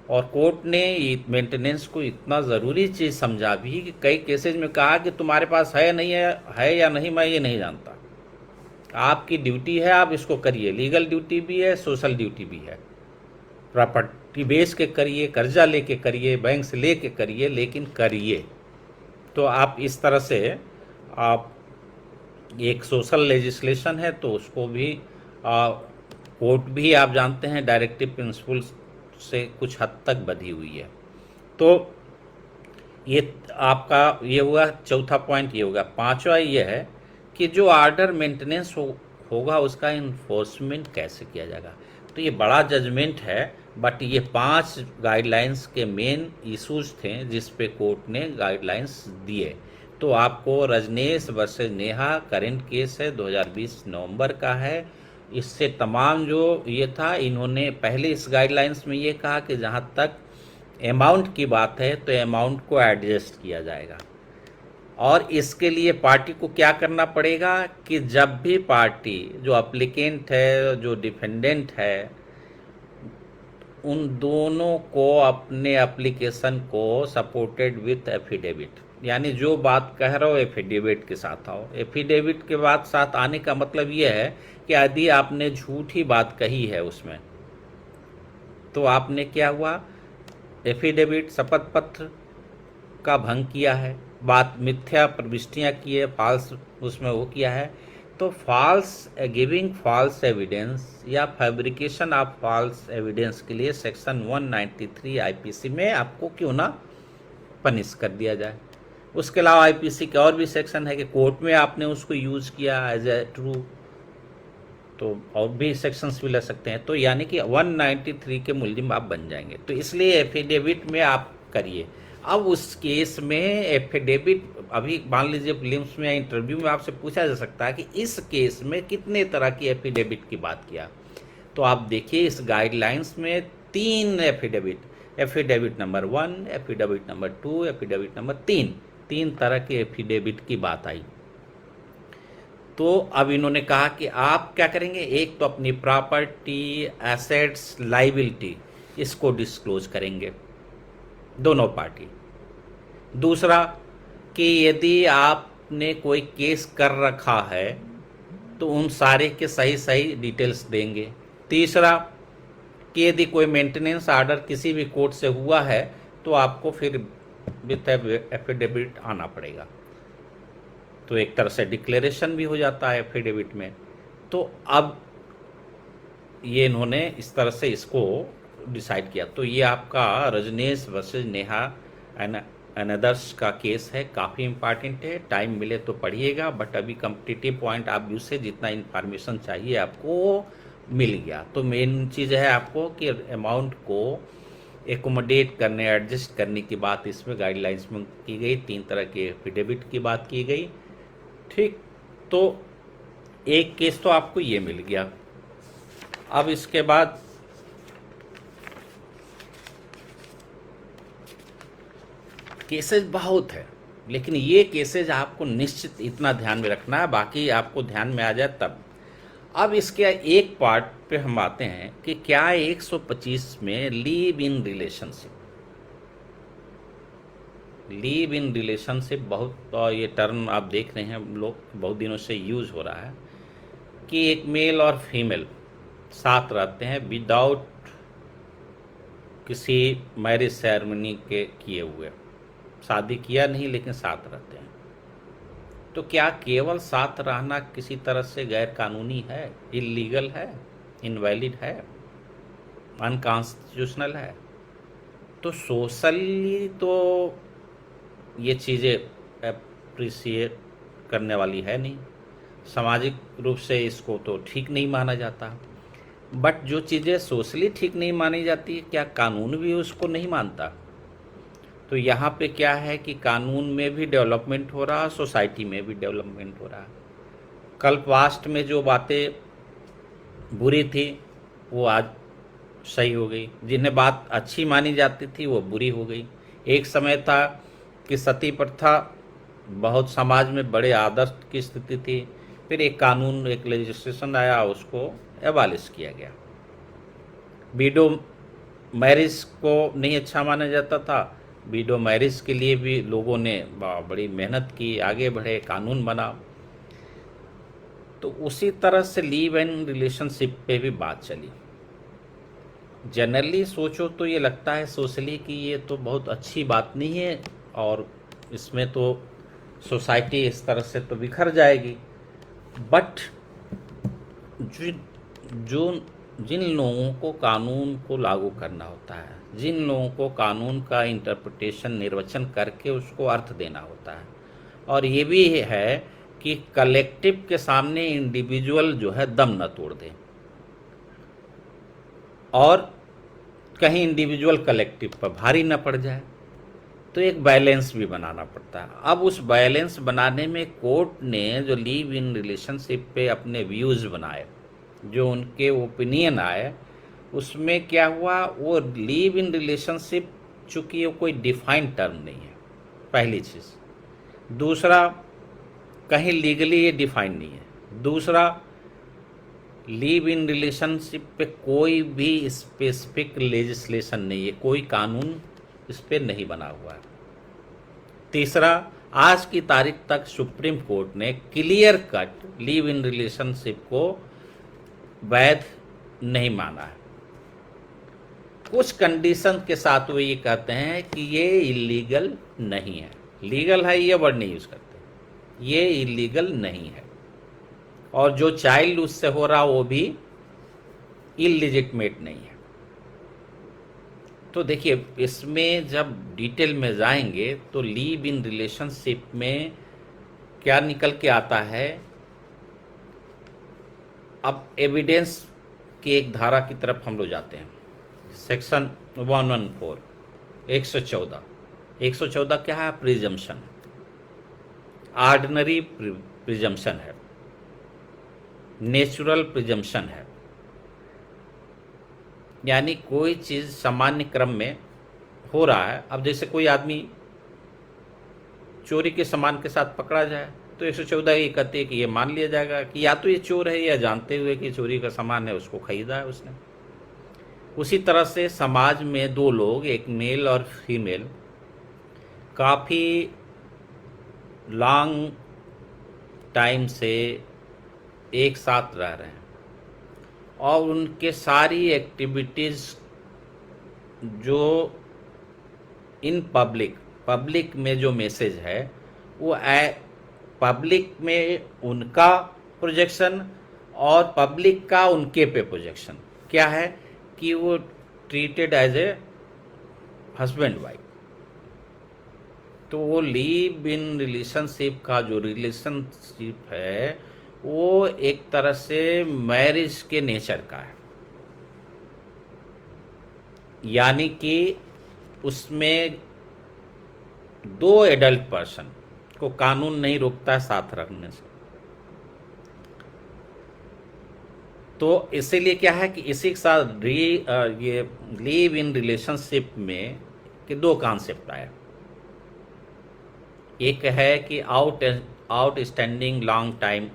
और कोर्ट ने मेंटेनेंस को इतना ज़रूरी चीज़ समझा भी कि कई केसेज में कहा कि तुम्हारे पास है नहीं है या नहीं, मैं ये नहीं जानता, आपकी ड्यूटी है, आप इसको करिए। लीगल ड्यूटी भी है, सोशल ड्यूटी भी है। प्रॉपर्टी बेच के करिए, कर्जा लेके करिए, बैंक से लेके करिए, लेकिन करिए। तो आप इस तरह से आप एक सोशल लेजिस्लेशन है, तो उसको भी कोर्ट भी आप जानते हैं डायरेक्टिव प्रिंसिपल से कुछ हद तक बधी हुई है। तो ये आपका ये हुआ, चौथा पॉइंट ये होगा। पांचवा ये है कि जो ऑर्डर मेंटेनेंस होगा उसका इन्फोर्समेंट कैसे किया जाएगा। तो ये बड़ा जजमेंट है, बट ये 5 गाइडलाइंस के मेन इश्यूज थे जिस पे कोर्ट ने गाइडलाइंस दिए। तो आपको Rajnesh versus Neha current case है, 2020 नवंबर का है। इससे तमाम जो ये था, इन्होंने पहले इस गाइडलाइंस में ये कहा कि जहाँ तक अमाउंट की बात है तो अमाउंट को एडजस्ट किया जाएगा। और इसके लिए पार्टी को क्या करना पड़ेगा कि जब भी पार्टी जो अप्लीकेंट है, जो डिफेंडेंट है, उन दोनों को अपने एप्लीकेशन को सपोर्टेड विथ एफिडेविट, यानी जो बात कह रहा हो एफिडेविट के साथ आओ। एफिडेविट के बाद साथ आने का मतलब ये है कि यदि आपने झूठी बात कही है उसमें, तो आपने क्या हुआ, एफिडेविट शपथ पत्र का भंग किया है, बात मिथ्या प्रविष्टियां की है, फॉल्स उसमें वो किया है, तो फॉल्स गिविंग फॉल्स एविडेंस या फैब्रिकेशन ऑफ फॉल्स एविडेंस के लिए सेक्शन 193 आईपीसी में आपको क्यों ना पनिश कर दिया जाए। उसके अलावा आईपीसी के और भी सेक्शन है कि कोर्ट में आपने उसको यूज़ किया एज ए ट्रू, तो और भी सेक्शंस भी ले सकते हैं। तो यानी कि 193 के मुलजिम आप बन जाएंगे। तो इसलिए एफिडेविट में आप करिए। अब उस केस में एफिडेविट, अभी मान लीजिए प्रीलिम्स में या इंटरव्यू में आपसे पूछा जा सकता है कि इस केस में कितने तरह की एफिडेविट की बात किया। तो आप देखिए इस गाइडलाइंस में 3 affidavit, affidavit number 1, affidavit number 2, affidavit number 3 तरह के एफिडेविट की बात आई। तो अब इन्होंने कहा कि आप क्या करेंगे, एक तो अपनी प्रॉपर्टी, एसेट्स, लाइबिलिटी इसको डिस्क्लोज करेंगे दोनों पार्टी। दूसरा कि यदि आपने कोई केस कर रखा है तो उन सारे के सही सही डिटेल्स देंगे। तीसरा कि यदि कोई मेंटेनेंस ऑर्डर किसी भी कोर्ट से हुआ है तो आपको फिर विथ एफिडेविट आना पड़ेगा। तो एक तरह से डिक्लेरेशन भी हो जाता है एफिडेविट में। तो अब ये इन्होंने इस तरह से इसको डिसाइड किया। तो ये आपका रजनीश वर्सेस नेहा अनदर्स का केस है, काफ़ी इम्पॉर्टेंट है। टाइम मिले तो पढ़िएगा, बट अभी कम्पिटिटिव पॉइंट ऑफ व्यू से जितना इन्फॉर्मेशन चाहिए आपको मिल गया। तो मेन चीज़ है आपको कि अमाउंट को एकोमोडेट करने, एडजस्ट करने की बात इसमें गाइडलाइंस में की गई। 3 तरह के एफिडेविट की बात की गई। ठीक, तो एक केस तो आपको ये मिल गया। अब इसके बाद केसेज बहुत है, लेकिन ये केसेज आपको निश्चित इतना ध्यान में रखना है, बाकी आपको ध्यान में आ जाए तब। अब इसके एक पार्ट पे हम आते हैं कि क्या 125 में leave in relationship, leave in relationship बहुत, तो ये टर्म आप देख रहे हैं लोग बहुत दिनों से यूज हो रहा है कि एक मेल और फीमेल साथ रहते हैं विदाउट किसी मैरिज सेरेमनी के किए हुए, शादी किया नहीं लेकिन साथ रहते हैं। तो क्या केवल साथ रहना किसी तरह से गैर कानूनी है, इलीगल है, इनवैलिड है, अनकॉन्स्टिट्यूशनल है? तो सोशली तो ये चीज़ें अप्रिशिएट करने वाली है नहीं, सामाजिक रूप से इसको तो ठीक नहीं माना जाता। बट जो चीज़ें सोशली ठीक नहीं मानी जाती, क्या कानून भी उसको नहीं मानता? तो यहाँ पे क्या है कि कानून में भी डेवलपमेंट हो रहा है, सोसाइटी में भी डेवलपमेंट हो रहा है। कल पास्ट में जो बातें बुरी थी वो आज सही हो गई, जिन्हें बात अच्छी मानी जाती थी वो बुरी हो गई। एक समय था कि सती प्रथा बहुत समाज में बड़े आदर्श की स्थिति थी, फिर एक कानून, एक लेजिस्लेशन आया, उसको एबॉलिश किया गया। विडो मैरिज को नहीं अच्छा माना जाता था, विडो मैरिज के लिए भी लोगों ने बड़ी मेहनत की, आगे बढ़े, कानून बना। तो उसी तरह से लीव इन रिलेशनशिप पे भी बात चली। जनरली सोचो तो ये लगता है सोशली कि ये तो बहुत अच्छी बात नहीं है और इसमें तो सोसाइटी इस तरह से तो बिखर जाएगी। बट जिन लोगों को कानून को लागू करना होता है, जिन लोगों को कानून का इंटरप्रिटेशन, निर्वचन करके उसको अर्थ देना होता है, और ये भी है कि कलेक्टिव के सामने इंडिविजुअल जो है दम न तोड़ दे और कहीं इंडिविजुअल कलेक्टिव पर भारी न पड़ जाए, तो एक बैलेंस भी बनाना पड़ता है। अब उस बैलेंस बनाने में कोर्ट ने जो लीव इन रिलेशनशिप पे अपने व्यूज़ बनाए, जो उनके ओपिनियन आए, उसमें क्या हुआ, वो लीव इन रिलेशनशिप चूँकि वो कोई डिफाइंड टर्म नहीं है, पहली चीज़। दूसरा, कहीं लीगली ये डिफाइंड नहीं है। दूसरा, लीव इन रिलेशनशिप पे कोई भी स्पेसिफिक लेजिस्लेशन नहीं है, कोई कानून इस पे नहीं बना हुआ है। तीसरा, आज की तारीख तक सुप्रीम कोर्ट ने clear cut leave in relationship को वैध नहीं माना है। कुछ कंडीशन के साथ वो ये कहते हैं कि ये इलीगल नहीं है, लीगल है ये वर्ड नहीं यूज करते, ये इलीगल नहीं है। और जो चाइल्ड उससे हो रहा वो भी इलिजिटमेट नहीं है। तो देखिए, इसमें जब डिटेल में जाएंगे तो लिव इन रिलेशनशिप में क्या निकल के आता है। अब एविडेंस की एक धारा की तरफ हम लोग जाते हैं। सेक्शन 114 114 क्या है? प्रिजम्पशन, ऑर्डिनरी प्रिजम्पशन है, नेचुरल प्रिजम्पशन है। यानी कोई चीज़ सामान्य क्रम में हो रहा है। अब जैसे कोई आदमी चोरी के सामान के साथ पकड़ा जाए तो 114 ये कहते हैं कि ये मान लिया जाएगा कि या तो ये चोर है या जानते हुए कि चोरी का सामान है उसको खरीदा है उसने। उसी तरह से समाज में दो लोग, एक मेल और फीमेल, काफ़ी लॉन्ग टाइम से एक साथ रह रहे हैं और उनके सारी एक्टिविटीज़ जो इन पब्लिक में जो मैसेज है वो पब्लिक में उनका प्रोजेक्शन और पब्लिक का उनके पे प्रोजेक्शन क्या है कि वो treated as a husband wife. तो वो लिव इन रिलेशनशिप का जो रिलेशनशिप है वो एक तरह से मैरिज के नेचर का है। यानी कि उसमें दो एडल्ट पर्सन को कानून नहीं रोकता है साथ रखने से। तो इसीलिए क्या है कि इसी के साथ ये लिव इन रिलेशनशिप में कि दो कॉन्सेप्ट आया। एक है कि आउटस्टैंडिंग लॉन्ग टाइम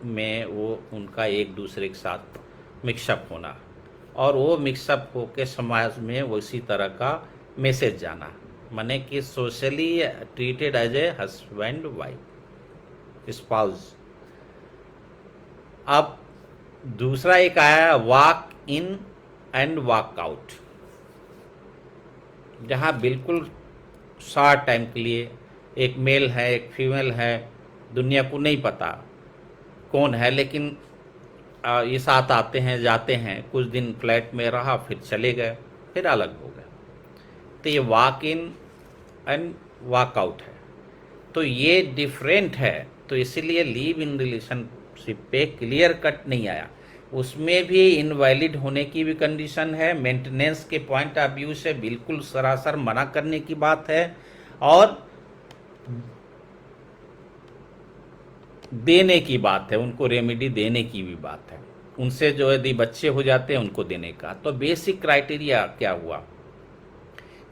में वो उनका एक दूसरे के साथ मिक्सअप होना और वो मिक्सअप होकर समाज में उसी तरह का मैसेज जाना, माने कि socially treated as a husband wife spouse. अब दूसरा एक आया walk in and walk out, जहाँ बिल्कुल शॉर्ट टाइम के लिए एक मेल है एक फीमेल है, दुनिया को नहीं पता कौन है, लेकिन ये साथ आते हैं जाते हैं, कुछ दिन फ्लैट में रहा फिर चले गए फिर अलग हो गए। तो ये walk in and walk out है, तो ये डिफरेंट है। तो इसीलिए लिव इन रिलेशनशिप पे क्लियर कट नहीं आया। उसमें भी इनवैलिड होने की भी कंडीशन है, मेंटेनेंस के पॉइंट ऑफ व्यू से बिल्कुल सरासर मना करने की बात है, और देने की बात है, उनको रेमेडी देने की भी बात है, उनसे जो यदि बच्चे हो जाते हैं उनको देने का। तो बेसिक क्राइटेरिया क्या हुआ,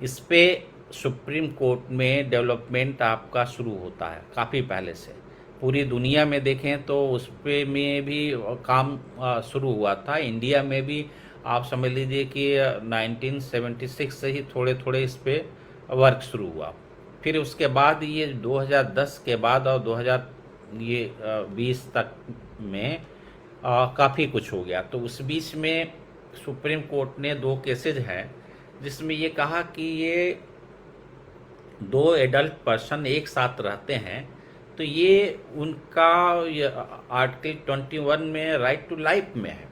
इस पे सुप्रीम कोर्ट में डेवलपमेंट आपका शुरू होता है काफ़ी पहले से। पूरी दुनिया में देखें तो उस पे में भी काम शुरू हुआ था। इंडिया में भी आप समझ लीजिए कि 1976 से ही थोड़े थोड़े इस पे वर्क शुरू हुआ। फिर उसके बाद ये 2010 के बाद और 2020 तक में काफ़ी कुछ हो गया। तो उस बीच में सुप्रीम कोर्ट ने दो केसेज हैं जिसमें ये कहा कि ये दो एडल्ट पर्सन एक साथ रहते हैं तो ये उनका आर्टिकल 21 में राइट टू लाइफ में है।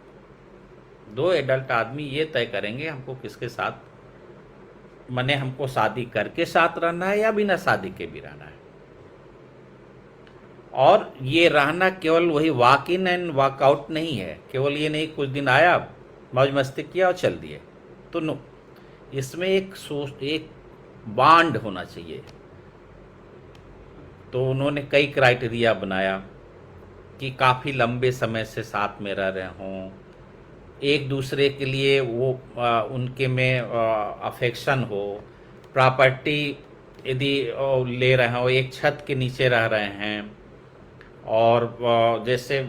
दो एडल्ट आदमी ये तय करेंगे हमको किसके साथ, माने हमको शादी करके साथ रहना है या बिना शादी के भी रहना है। और ये रहना केवल वही walk in and walk out नहीं है, केवल ये नहीं कुछ दिन आया मौज मस्ती किया और चल दिए, तो नो, इसमें एक बॉन्ड होना चाहिए। तो उन्होंने कई क्राइटेरिया बनाया कि काफ़ी लंबे समय से साथ में रह रहे हों, एक दूसरे के लिए वो उनके में अफेक्शन हो, प्रॉपर्टी यदि ले रहे हो, एक छत के नीचे रह रहे हैं, और जैसे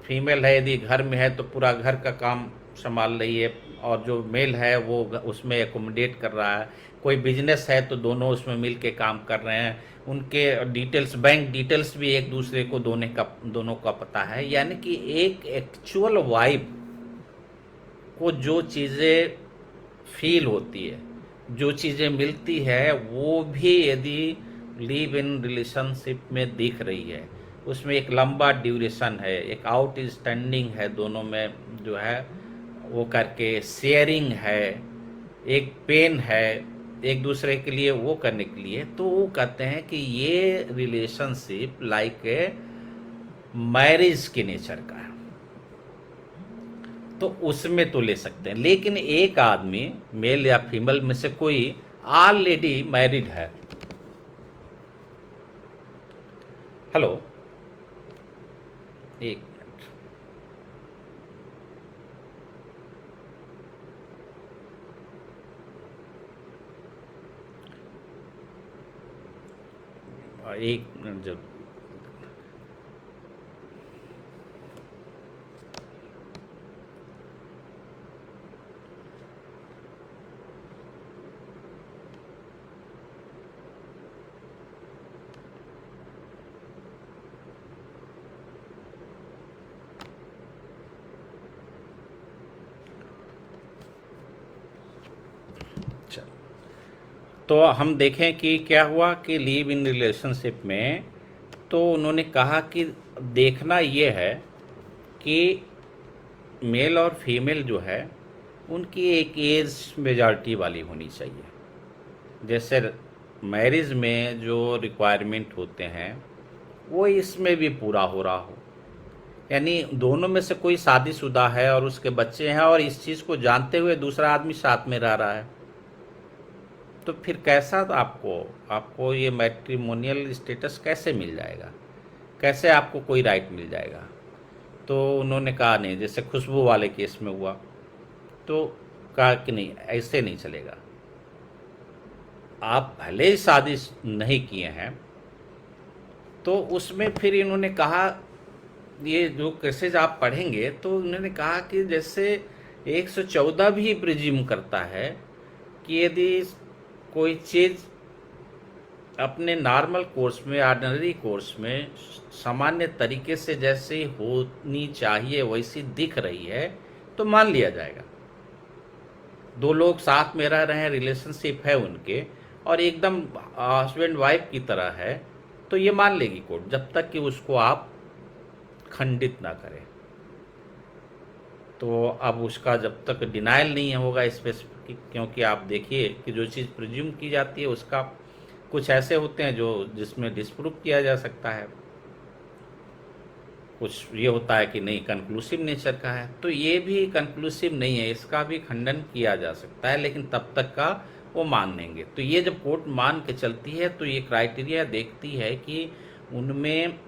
फीमेल है यदि घर में है तो पूरा घर का काम संभाल रही है, और जो मेल है वो उसमें एकोमोडेट कर रहा है। कोई बिजनेस है तो दोनों उसमें मिल के काम कर रहे हैं, उनके डिटेल्स, बैंक डिटेल्स भी एक दूसरे को दोनों का पता है। यानी कि एक एक्चुअल वाइब को जो चीज़ें फील होती है, जो चीज़ें मिलती है, वो भी यदि लिव इन रिलेशनशिप में दिख रही है उसमें एक लंबा ड्यूरेशन है, एक आउटस्टैंडिंग है, दोनों में जो है वो करके शेयरिंग है, एक पेन है एक दूसरे के लिए वो करने के लिए, तो वो कहते हैं कि ये रिलेशनशिप लाइक ए मैरिज के नेचर का है, तो उसमें तो ले सकते हैं। लेकिन एक आदमी मेल या फीमेल में से कोई ऑलरेडी मैरिड है, हेलो एक मिनट, एक मिनट जब चल, तो हम देखें कि क्या हुआ कि लिव इन रिलेशनशिप में, तो उन्होंने कहा कि देखना ये है कि मेल और फीमेल जो है उनकी एक एज मेजॉरिटी वाली होनी चाहिए। जैसे मैरिज में जो रिक्वायरमेंट होते हैं वो इसमें भी पूरा हो रहा हो, यानी दोनों में से कोई शादीशुदा है और उसके बच्चे हैं और इस चीज़ को जानते हुए दूसरा आदमी साथ में रह रहा है, तो फिर कैसा तो आपको ये मैट्रिमोनियल स्टेटस कैसे मिल जाएगा, कैसे आपको कोई राइट मिल जाएगा। तो उन्होंने कहा नहीं, जैसे खुशबू वाले केस में हुआ तो कहा कि नहीं ऐसे नहीं चलेगा, आप भले ही शादी नहीं किए हैं, तो उसमें फिर इन्होंने कहा, ये जो केसेज आप पढ़ेंगे तो उन्होंने कहा कि जैसे 114 भी प्रिज्यूम करता है कि यदि कोई चीज़ अपने नॉर्मल कोर्स में, ऑर्डिनरी कोर्स में सामान्य तरीके से जैसे होनी चाहिए वैसी दिख रही है तो मान लिया जाएगा। दो लोग साथ में रह रहे हैं, रिलेशनशिप है उनके और एकदम हस्बैंड वाइफ की तरह है, तो ये मान लेगी कोर्ट, जब तक कि उसको आप खंडित ना करें। तो अब उसका जब तक डिनाइल नहीं होगा स्पेसिफिक, क्योंकि आप देखिए कि जो चीज़ प्रिज्यूम की जाती है उसका कुछ ऐसे होते हैं जो जिसमें डिस्प्रूव किया जा सकता है, कुछ ये होता है कि नहीं कंक्लूसिव नेचर का है, तो ये भी कंक्लूसिव नहीं है, इसका भी खंडन किया जा सकता है, लेकिन तब तक का वो मान लेंगे। तो ये जब कोर्ट मान के चलती है तो ये क्राइटेरिया देखती है कि उनमें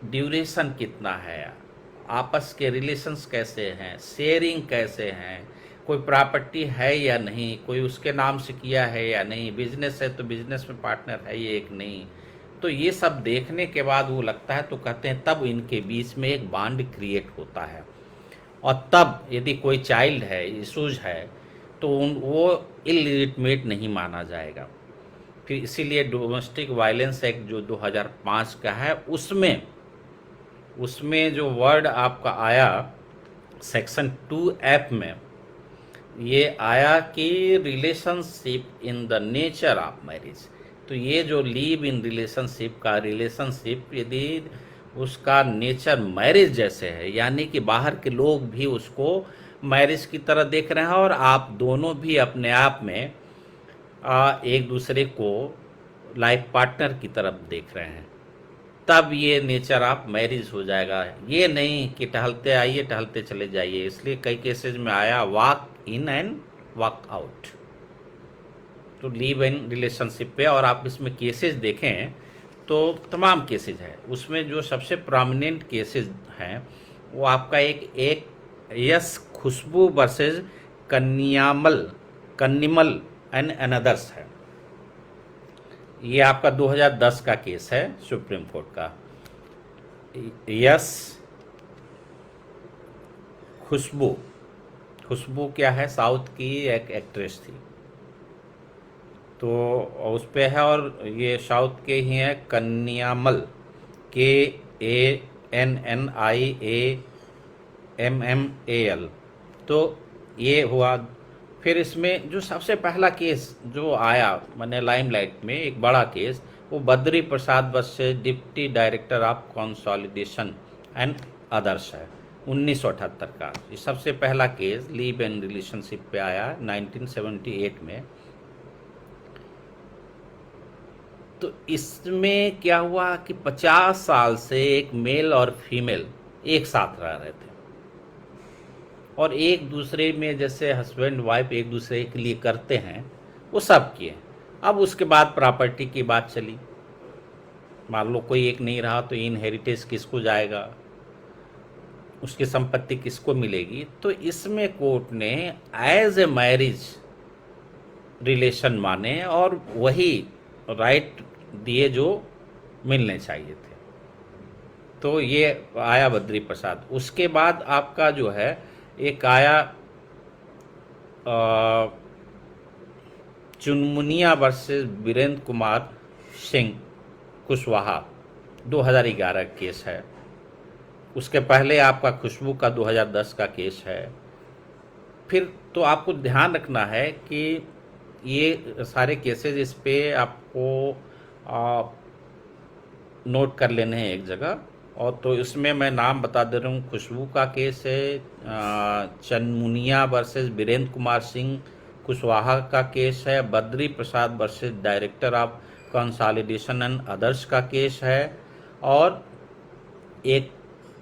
ड्यूरेशन कितना है, आपस के रिलेशंस कैसे हैं, शेयरिंग कैसे हैं, कोई प्रॉपर्टी है या नहीं, कोई उसके नाम से किया है या नहीं, बिजनेस है तो बिजनेस में पार्टनर है ये एक नहीं, तो ये सब देखने के बाद वो लगता है तो कहते हैं तब इनके बीच में एक बॉन्ड क्रिएट होता है। और तब यदि कोई चाइल्ड है, इशूज है, तो वो इलिजिटमेट नहीं माना जाएगा। फिर इसीलिए डोमेस्टिक वायलेंस एक्ट जो 2005 का है उसमें जो वर्ड आपका आया सेक्शन 2F में ये आया कि relationship in the nature of marriage, तो ये जो लिव इन रिलेशनशिप का रिलेशनशिप यदि उसका नेचर मैरिज जैसे है, यानी कि बाहर के लोग भी उसको मैरिज की तरह देख रहे हैं और आप दोनों भी अपने आप में एक दूसरे को लाइफ पार्टनर की तरफ देख रहे हैं, तब ये नेचर ऑफ मैरिज हो जाएगा। ये नहीं कि टहलते आइए टहलते चले जाइए, इसलिए कई केसेज में आया walk in and walk out, तो लिव इन रिलेशनशिप पे। और आप इसमें केसेस देखें तो तमाम केसेज है, उसमें जो सबसे प्रोमिनेंट केसेज हैं वो आपका एक S Khushboo versus Kanniammal and others है। ये आपका 2010 का केस है सुप्रीम कोर्ट का। यस खुशबू क्या है, साउथ की एक एक्ट्रेस थी, तो उस पे है, और ये साउथ के ही हैं कन्नियामल, KANNIAMMAL, तो ये हुआ। फिर इसमें जो सबसे पहला केस जो आया मैंने लाइमलाइट में, एक बड़ा केस, वो Badri Prasad versus deputy director of consolidation and others है, 1978 का। ये सबसे पहला केस लीव एंड रिलेशनशिप पे आया 1978 में। तो इसमें क्या हुआ कि 50 साल से एक मेल और फीमेल एक साथ रह रहे थे और एक दूसरे में जैसे हस्बैंड वाइफ एक दूसरे के लिए करते हैं वो सब किए। अब उसके बाद प्रॉपर्टी की बात चली, मान लो कोई एक नहीं रहा तो इनहेरिटेंस किसको जाएगा, उसकी संपत्ति किसको मिलेगी। तो इसमें कोर्ट ने एज ए मैरिज रिलेशन माने और वही राइट दिए जो मिलने चाहिए थे। तो ये आया बद्री प्रसाद। उसके बाद आपका जो है एक आया चुनमुनिया वर्सेस वीरेंद्र कुमार सिंह कुशवाहा, 2011 केस है। उसके पहले आपका खुशबू का 2010 का केस है। फिर तो आपको ध्यान रखना है कि ये सारे केसेस इस पे आपको नोट कर लेने हैं एक जगह। और तो इसमें मैं नाम बता दे रहा हूँ, खुशबू का केस है, चनमुनिया वर्सेस वीरेंद्र कुमार सिंह कुशवाहा का केस है, Badri Prasad versus director of consolidation and others का केस है, और एक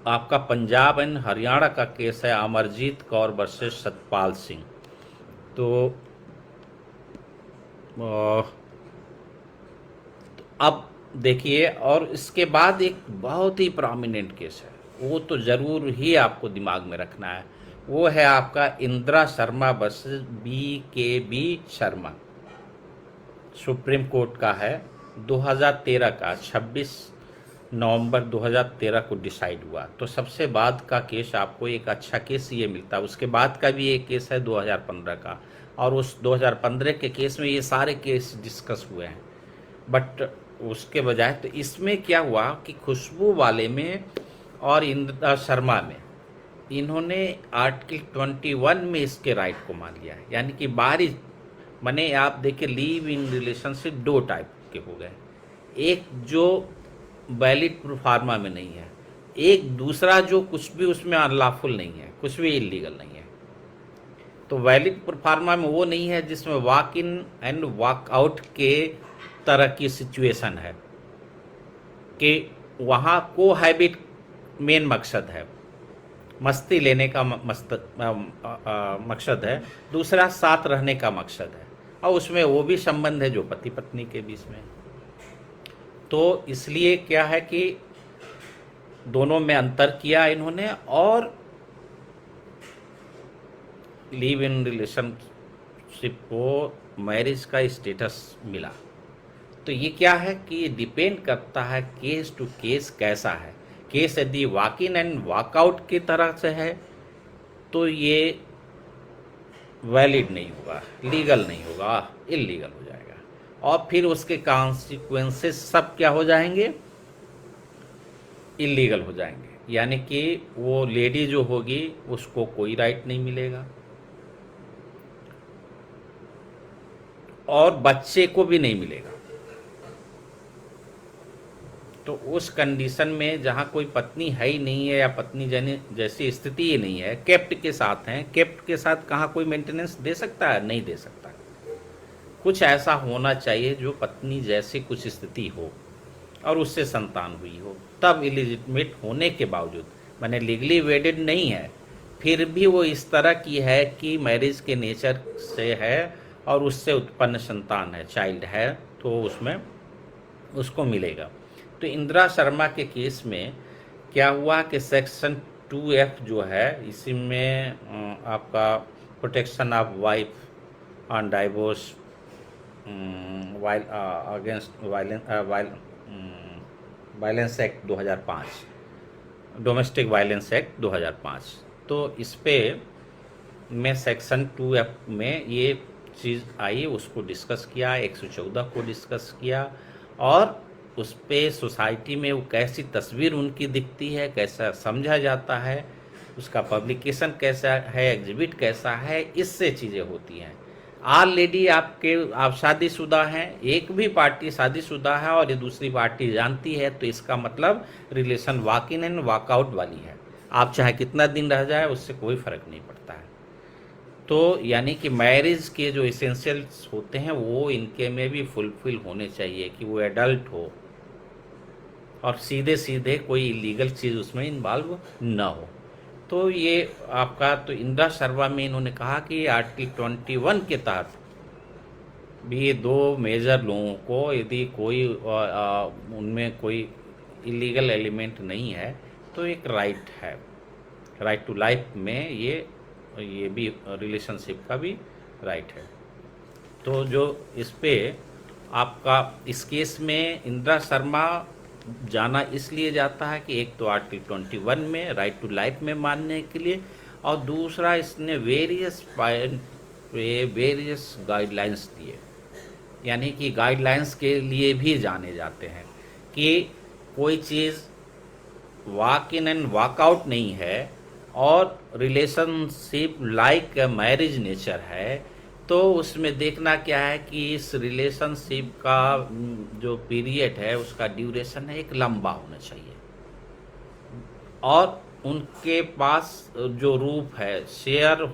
आपका पंजाब एंड हरियाणा का केस है अमरजीत कौर वर्सेस सतपाल सिंह। तो अब देखिए, और इसके बाद एक बहुत ही प्रोमिनेंट केस है, वो तो ज़रूर ही आपको दिमाग में रखना है, वो है आपका Indira Sharma versus BKB Sharma. Supreme court का है, 2013 का, 26 नवंबर 2013 को डिसाइड हुआ। तो सबसे बाद का केस आपको एक अच्छा केस ये मिलता है। उसके बाद का भी एक केस है 2015 का, और उस 2015 के केस में ये सारे केस डिस्कस हुए हैं। बट उसके बजाय तो इसमें क्या हुआ कि खुशबू वाले में और इंदिरा शर्मा में इन्होंने आर्टिकल 21 में इसके राइट को मान लिया है। यानी कि बाहरी माने आप देखिए, लीव इन रिलेशनशिप दो टाइप के हो गए, एक जो वैलिड प्रोफार्मा में नहीं है, एक दूसरा जो कुछ भी उसमें अनलॉफुल नहीं है, कुछ भी इलीगल नहीं है। तो वैलिड प्रोफार्मा में वो नहीं है जिसमें walk in and walk out के तरह की सिचुएशन है कि वहाँ को हैबिट मेन मकसद है, मस्ती लेने का मकसद है, दूसरा साथ रहने का मकसद है, और उसमें वो भी संबंध है जो पति पत्नी के बीच में। तो इसलिए क्या है कि दोनों में अंतर किया इन्होंने और लिव इन रिलेशनशिप को मैरिज का स्टेटस मिला। तो ये क्या है कि डिपेंड करता है केस टू केस कैसा है। केस यदि वॉक इन एंड वॉकआउट की तरह से है तो ये वैलिड नहीं होगा, लीगल नहीं होगा, इलीगल हो जाएगा, और फिर उसके कॉन्सिक्वेंसेस सब क्या हो जाएंगे, इलीगल हो जाएंगे। यानी कि वो लेडी जो होगी उसको कोई राइट नहीं मिलेगा और बच्चे को भी नहीं मिलेगा। तो उस कंडीशन में जहाँ कोई पत्नी है ही नहीं है या पत्नी जैसी स्थिति ही नहीं है, केप्ट के साथ हैं, केप्ट के साथ कहाँ कोई मेंटेनेंस दे सकता है, नहीं दे सकता। कुछ ऐसा होना चाहिए जो पत्नी जैसी कुछ स्थिति हो और उससे संतान हुई हो, तब इलिजिटमेट होने के बावजूद, माने लीगली वेडेड नहीं है, फिर भी वो इस तरह की है कि मैरिज के नेचर से है और उससे उत्पन्न संतान है, चाइल्ड है, तो उसमें उसको मिलेगा। तो इंदिरा शर्मा के केस में क्या हुआ कि सेक्शन 2F जो है, इसी में आपका protection of wife on divorce against violence act 2005, domestic violence act 2005, तो इस पे में सेक्शन 2F में ये चीज़ आई, उसको डिस्कस किया, 114 को डिस्कस किया, और उस पर सोसाइटी में वो कैसी तस्वीर उनकी दिखती है, कैसा समझा जाता है, उसका पब्लिकेशन कैसा है, एग्जिबिट कैसा है, इससे चीज़ें होती हैं। ऑलरेडी आप शादीशुदा हैं, एक भी पार्टी शादीशुदा है और ये दूसरी पार्टी जानती है, तो इसका मतलब relation walk in and walkout वाली है। आप चाहे कितना दिन रह जाए उससे कोई फर्क नहीं पड़ता है। तो यानी कि मैरिज के जो इसेंशियल्स होते हैं वो इनके में भी फुलफिल होने चाहिए कि वो एडल्ट हो और सीधे सीधे कोई इलीगल चीज़ उसमें इन्वॉल्व न हो। तो ये आपका तो इंदिरा शर्मा में इन्होंने कहा कि आर्टिकल 21 के तहत भी दो मेजर लोगों को यदि कोई उनमें कोई इलीगल एलिमेंट नहीं है तो एक राइट है, राइट टू लाइफ में ये भी रिलेशनशिप का भी राइट है। तो जो इस पे आपका इस केस में इंदिरा शर्मा जाना इसलिए जाता है कि एक तो आर्टिकल 21 में राइट टू लाइफ में मानने के लिए, और दूसरा इसने वेरियस गाइडलाइंस दिए, यानी कि गाइडलाइंस के लिए भी जाने जाते हैं कि कोई चीज़ walk in and walk out नहीं है और रिलेशनशिप लाइक मैरिज नेचर है, तो उसमें देखना क्या है कि इस रिलेशनशिप का जो पीरियड है उसका ड्यूरेशन है एक लंबा होना चाहिए, और उनके पास जो रूफ है शेयर,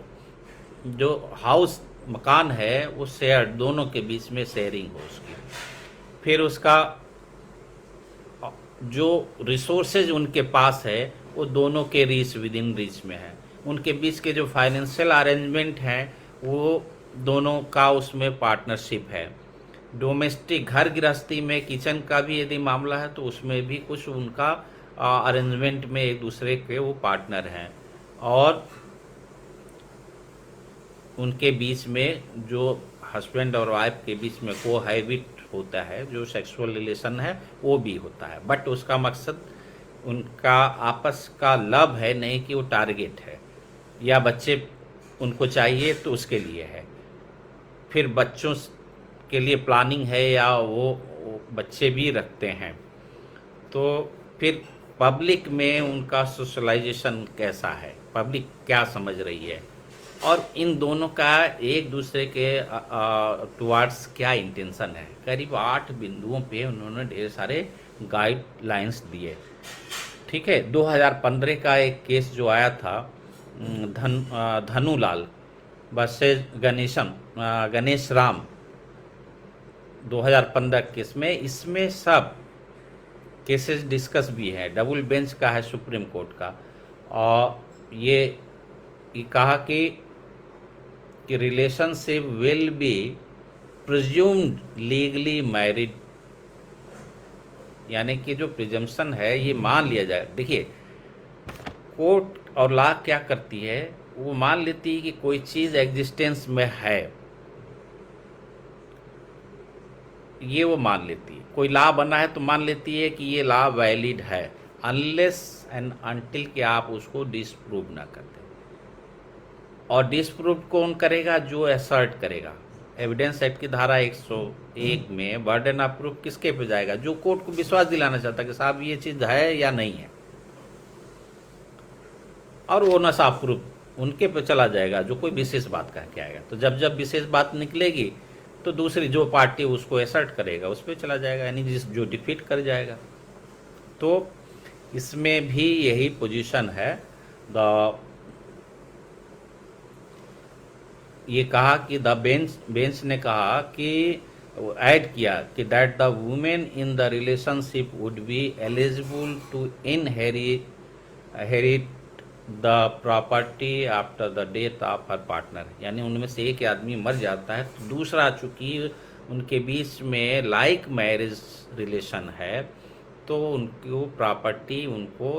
जो हाउस मकान है वो शेयर, दोनों के बीच में शेयरिंग हो उसकी। फिर उसका जो रिसोर्सेज उनके पास है वो दोनों के रीच विद इन रीच में है, उनके बीच के जो फाइनेंशियल अरेंजमेंट हैं वो दोनों का उसमें पार्टनरशिप है। डोमेस्टिक घर गृहस्थी में किचन का भी यदि मामला है तो उसमें भी कुछ उनका अरेंजमेंट में एक दूसरे के वो पार्टनर हैं, और उनके बीच में जो हस्बैंड और वाइफ के बीच में कोहैबिट होता है, जो सेक्सुअल रिलेशन है वो भी होता है, बट उसका मकसद उनका आपस का लव है, नहीं कि वो टारगेट है या बच्चे उनको चाहिए तो उसके लिए है। फिर बच्चों के लिए प्लानिंग है या वो बच्चे भी रखते हैं। तो फिर पब्लिक में उनका सोशलाइजेशन कैसा है, पब्लिक क्या समझ रही है, और इन दोनों का एक दूसरे के टुवार्ड्स क्या इंटेंशन है। करीब 8 बिंदुओं पे उन्होंने ढेर सारे गाइडलाइंस दिए। ठीक है, 2015 का एक केस जो आया था धनुलाल वर्सेस गणेश राम 2015 केस में, इसमें सब केसेस डिस्कस भी है, डबल बेंच का है सुप्रीम कोर्ट का, और ये कहा कि relationship will be presumed legally married, यानी कि जो प्रिजम्पशन है ये मान लिया जाए। देखिए कोर्ट और लॉ क्या करती है, वो मान लेती है कि कोई चीज़ एग्जिस्टेंस में है, ये वो मान लेती है। कोई लॉ बना है तो मान लेती है कि ये लॉ वैलिड है, अनलेस एंड अनटिल कि आप उसको डिसप्रूव ना कर दें। और डिसप्रूव कौन करेगा? जो असर्ट करेगा। एविडेंस एक्ट की धारा 101 में बर्डन ऑफ प्रूफ किसके पे जाएगा? जो कोर्ट को विश्वास दिलाना चाहता है कि साहब ये चीज़ है या नहीं है, और वो नशा प्रूफ उनके पे चला जाएगा जो कोई विशेष बात कह के आएगा। तो जब जब विशेष बात निकलेगी तो दूसरी जो पार्टी उसको असर्ट करेगा उस पर चला जाएगा, यानी जो डिफीट कर जाएगा। तो इसमें भी यही पोजीशन है। ये कहा कि द बेंच ने कहा कि ऐड किया कि that the women in the relationship would be eligible to inherit the property after the death of her partner, यानी उनमें से एक आदमी मर जाता है तो दूसरा, चूंकि उनके बीच में लाइक मैरिज रिलेशन है तो उनकी वो प्रॉपर्टी उनको,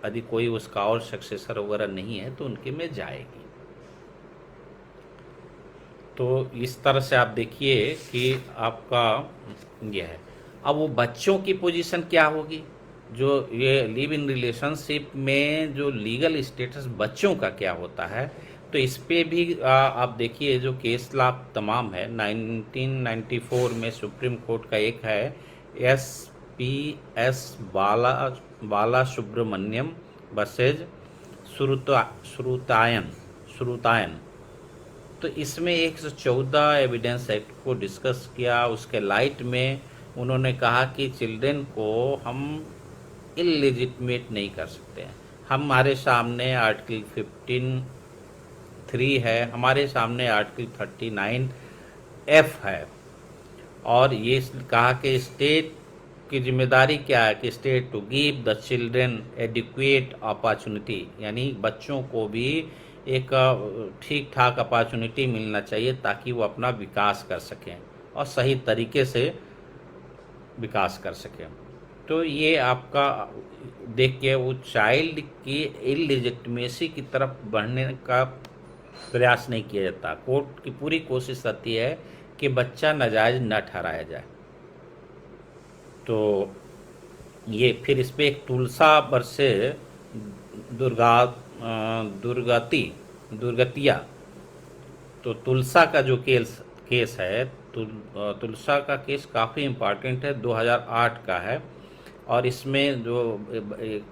यदि कोई उसका और सक्सेसर वगैरह नहीं है तो उनके में जाएगी। तो इस तरह से आप देखिए कि आपका यह है। अब वो बच्चों की पोजीशन क्या होगी? जो ये लिव इन रिलेशनशिप में जो लीगल स्टेटस बच्चों का क्या होता है, तो इस पे भी आप देखिए जो केस लॉ तमाम है। 1994 में सुप्रीम कोर्ट का एक है SPS बाला सुब्रमण्यम वर्सेज श्रुतायन, तो इसमें 114 एविडेंस एक्ट को डिस्कस किया। उसके लाइट में उन्होंने कहा कि चिल्ड्रेन को हम इलेजिटमेट नहीं कर सकते हैं। हमारे सामने आर्टिकल 15(3) है, हमारे सामने आर्टिकल 39(f) है, और ये कहा कि स्टेट की जिम्मेदारी क्या है कि state to give the children adequate opportunity, यानी बच्चों को भी एक ठीक ठाक अपॉर्चुनिटी मिलना चाहिए ताकि वो अपना विकास कर सकें और सही तरीके से विकास कर सकें। तो ये आपका देख के वो चाइल्ड की इलिजिटमेसी की तरफ बढ़ने का प्रयास नहीं किया जाता। कोर्ट की पूरी कोशिश रहती है कि बच्चा नाजायज न ठहराया जाए। तो ये फिर इस पे एक तुलसा बरसे दुर्गतिया, तो तुलसा का जो केस है, तुलसा का केस काफ़ी इम्पॉर्टेंट है, 2008 का है। और इसमें जो एक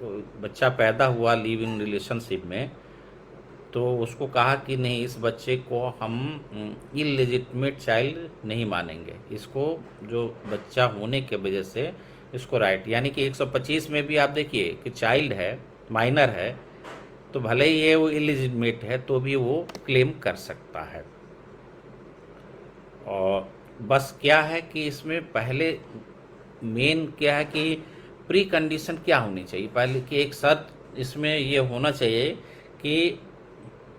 बच्चा पैदा हुआ लिव इन रिलेशनशिप में, तो उसको कहा कि नहीं, इस बच्चे को हम इलेजिटमेट चाइल्ड नहीं मानेंगे, इसको जो बच्चा होने के वजह से इसको राइट, यानी कि 125 में भी आप देखिए कि चाइल्ड है, माइनर है, तो भले ही ये वो इलिजिटमेट है तो भी वो क्लेम कर सकता है। और बस क्या है कि इसमें पहले मेन क्या है कि प्री कंडीशन क्या होनी चाहिए, पहले कि एक शर्त इसमें ये होना चाहिए कि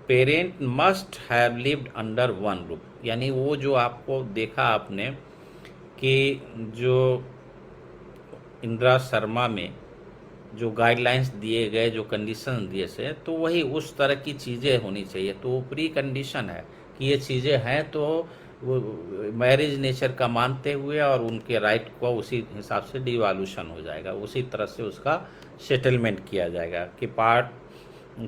parent must have lived under one roof, यानी वो जो आपको देखा आपने कि जो इंदिरा शर्मा में जो गाइडलाइंस दिए गए, जो कंडीशन दिए से, तो वही उस तरह की चीज़ें होनी चाहिए। तो वो प्री कंडीशन है कि ये चीज़ें हैं, तो वो मैरिज नेचर का मानते हुए और उनके राइट को उसी हिसाब से डिवॉल्यूशन हो जाएगा, उसी तरह से उसका सेटलमेंट किया जाएगा कि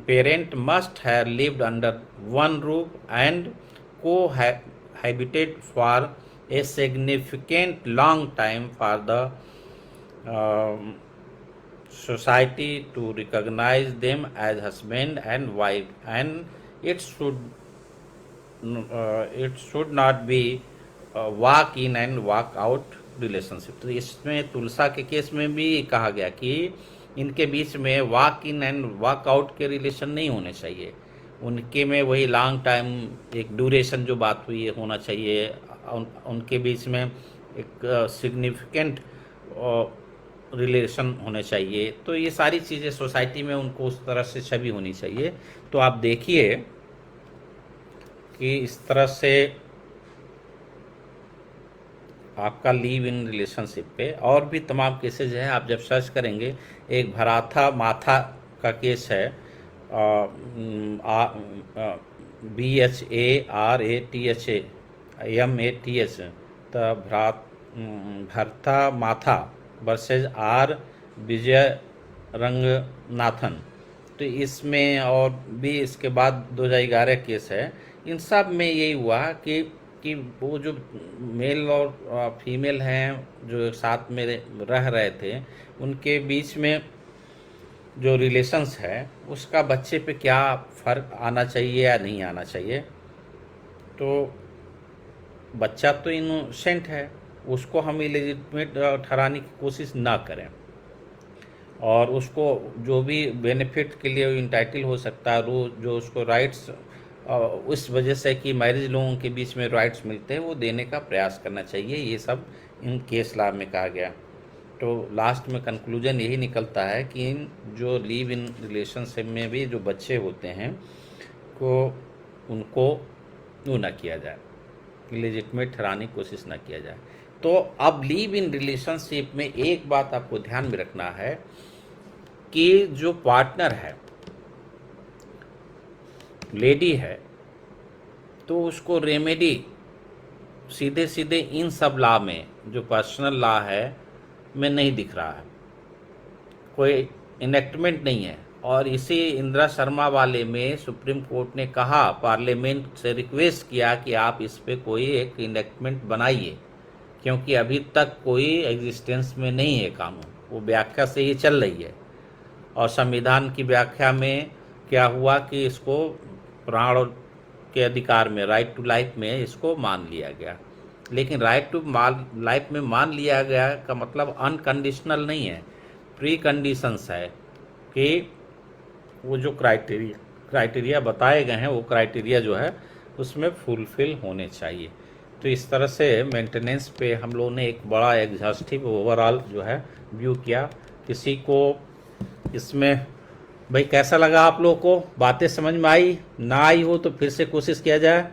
parent must have lived under one roof and cohabited for a significant long time for the society to recognize them as husband and wife, and it should not be walk in and walk out relationship। तो इसमें तुलसा के case में भी कहा गया कि इनके बीच में walk in and walk out के रिलेशन नहीं होने चाहिए, उनके में वही लॉन्ग टाइम एक ड्यूरेशन जो बात हुई है होना चाहिए, उनके बीच में एक सिग्निफिकेंट रिलेशन होने चाहिए। तो ये सारी चीज़ें सोसाइटी में उनको उस तरह से छवि होनी चाहिए। तो आप देखिए कि इस तरह से आपका लिव इन रिलेशनशिप पे और भी तमाम केसेज हैं, आप जब सर्च करेंगे। एक भराथा माथा का केस है, BHARATHAMATH, तो भरथा माथा वर्सेज आर विजय रंगनाथन। तो इसमें और भी इसके बाद 2011 केस है। इन सब में यही हुआ कि वो जो मेल और फीमेल हैं जो साथ में रह रहे थे, उनके बीच में जो रिलेशंस है उसका बच्चे पे क्या फ़र्क आना चाहिए या नहीं आना चाहिए। तो बच्चा तो इनोसेंट है, उसको हम इलेजिटिमेट ठहराने की कोशिश ना करें, और उसको जो भी बेनिफिट के लिए इंटाइटल हो सकता है, जो उसको राइट्स उस वजह से कि मैरिज लोगों के बीच में राइट्स मिलते हैं, वो देने का प्रयास करना चाहिए। ये सब इन केस लॉ में कहा गया। तो लास्ट में कंक्लूजन यही निकलता है कि इन जो लिव इन रिलेशनशिप में भी जो बच्चे होते हैं को उनको वो ना किया जाए, इलेजिटिमेट ठहराने की कोशिश ना किया जाए। तो अब लिव इन रिलेशनशिप में एक बात आपको ध्यान में रखना है कि जो पार्टनर है, लेडी है, तो उसको रेमेडी सीधे सीधे इन सब लॉ में, जो पर्सनल लॉ है, में नहीं दिख रहा है, कोई इनेक्टमेंट नहीं है। और इसी इंदिरा शर्मा वाले में सुप्रीम कोर्ट ने कहा, पार्लियामेंट से रिक्वेस्ट किया कि आप इस पे कोई एक इनेक्टमेंट बनाइए, क्योंकि अभी तक कोई एग्जिस्टेंस में नहीं है कानून, वो व्याख्या से ही चल रही है। और संविधान की व्याख्या में क्या हुआ कि इसको प्राण के अधिकार में, राइट टू लाइफ में इसको मान लिया गया। लेकिन राइट टू लाइफ में मान लिया गया का मतलब अनकंडीशनल नहीं है, प्री कंडीशंस है कि वो जो क्राइटेरिया बताए गए हैं वो क्राइटेरिया जो है उसमें फुलफिल होने चाहिए। तो इस तरह से मेंटेनेंस पे हम लोगों ने एक बड़ा एग्जॉस्टिव ओवरऑल जो है व्यू किया। किसी को इसमें भाई कैसा लगा, आप लोगों को बातें समझ में आई? ना आई हो तो फिर से कोशिश किया जाए।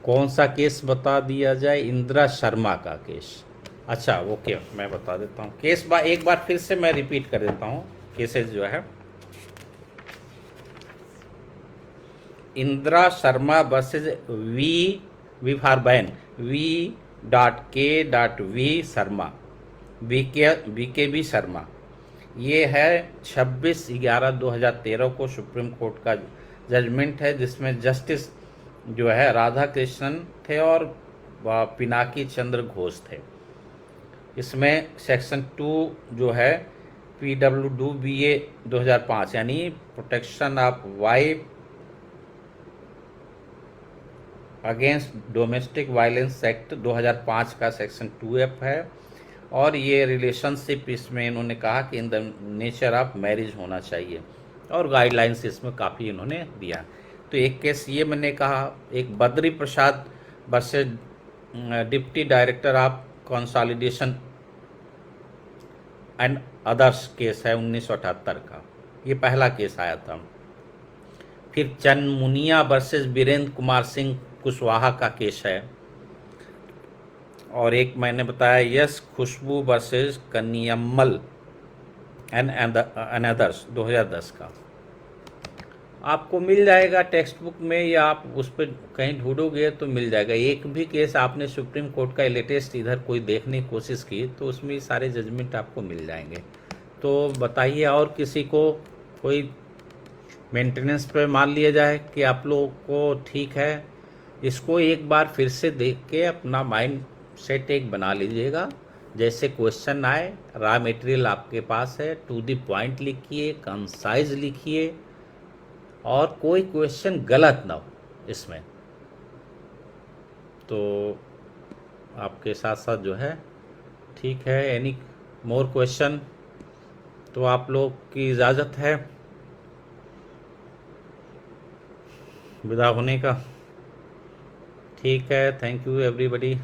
कौन सा केस बता दिया जाए? इंदिरा शर्मा का केस। अच्छा ओके, मैं बता देता हूँ केस। एक बार फिर से मैं रिपीट कर देता हूँ केसेस जो है। इंदिरा शर्मा वर्सेज वी फॉर बैन V.K.V शर्मा, वी शर्मा। ये है 26/11/2013 को सुप्रीम कोर्ट का जजमेंट है, जिसमें जस्टिस जो है राधा कृष्णन थे और पिनाकी चंद्र घोष थे। इसमें सेक्शन 2 जो है PWDBA 2005 यानी protection of wife against domestic violence act 2005 का सेक्शन 2F है। और ये रिलेशनशिप, इसमें इन्होंने कहा कि in the nature of marriage होना चाहिए, और गाइडलाइंस इसमें काफ़ी इन्होंने दिया। तो एक केस ये मैंने कहा, एक Badri Prasad versus deputy director of consolidation and others case है 1978 का, ये पहला केस आया था। फिर चनमुनिया वर्सेस वीरेंद्र कुमार सिंह कुशवाहा का केस है। और एक मैंने बताया S Khushboo versus Kanniammal and others 2010 का। आपको मिल जाएगा टेक्स्ट बुक में, या आप उस पर कहीं ढूंढोगे तो मिल जाएगा। एक भी केस आपने सुप्रीम कोर्ट का लेटेस्ट इधर कोई देखने की कोशिश की तो उसमें सारे जजमेंट आपको मिल जाएंगे। तो बताइए, और किसी को कोई मेंटेनेंस पे मान लिया जाए कि आप लोगों को ठीक है। इसको एक बार फिर से देख के अपना माइंड सेट एक बना लीजिएगा। जैसे क्वेश्चन आए, रॉ मटेरियल आपके पास है, टू द पॉइंट लिखिए, कंसाइज लिखिए, और कोई क्वेश्चन गलत ना हो इसमें। तो आपके साथ साथ जो है ठीक है। Any more question? तो आप लोग की इजाज़त है विदा होने का। ठीक है, थैंक यू एवरीबॉडी।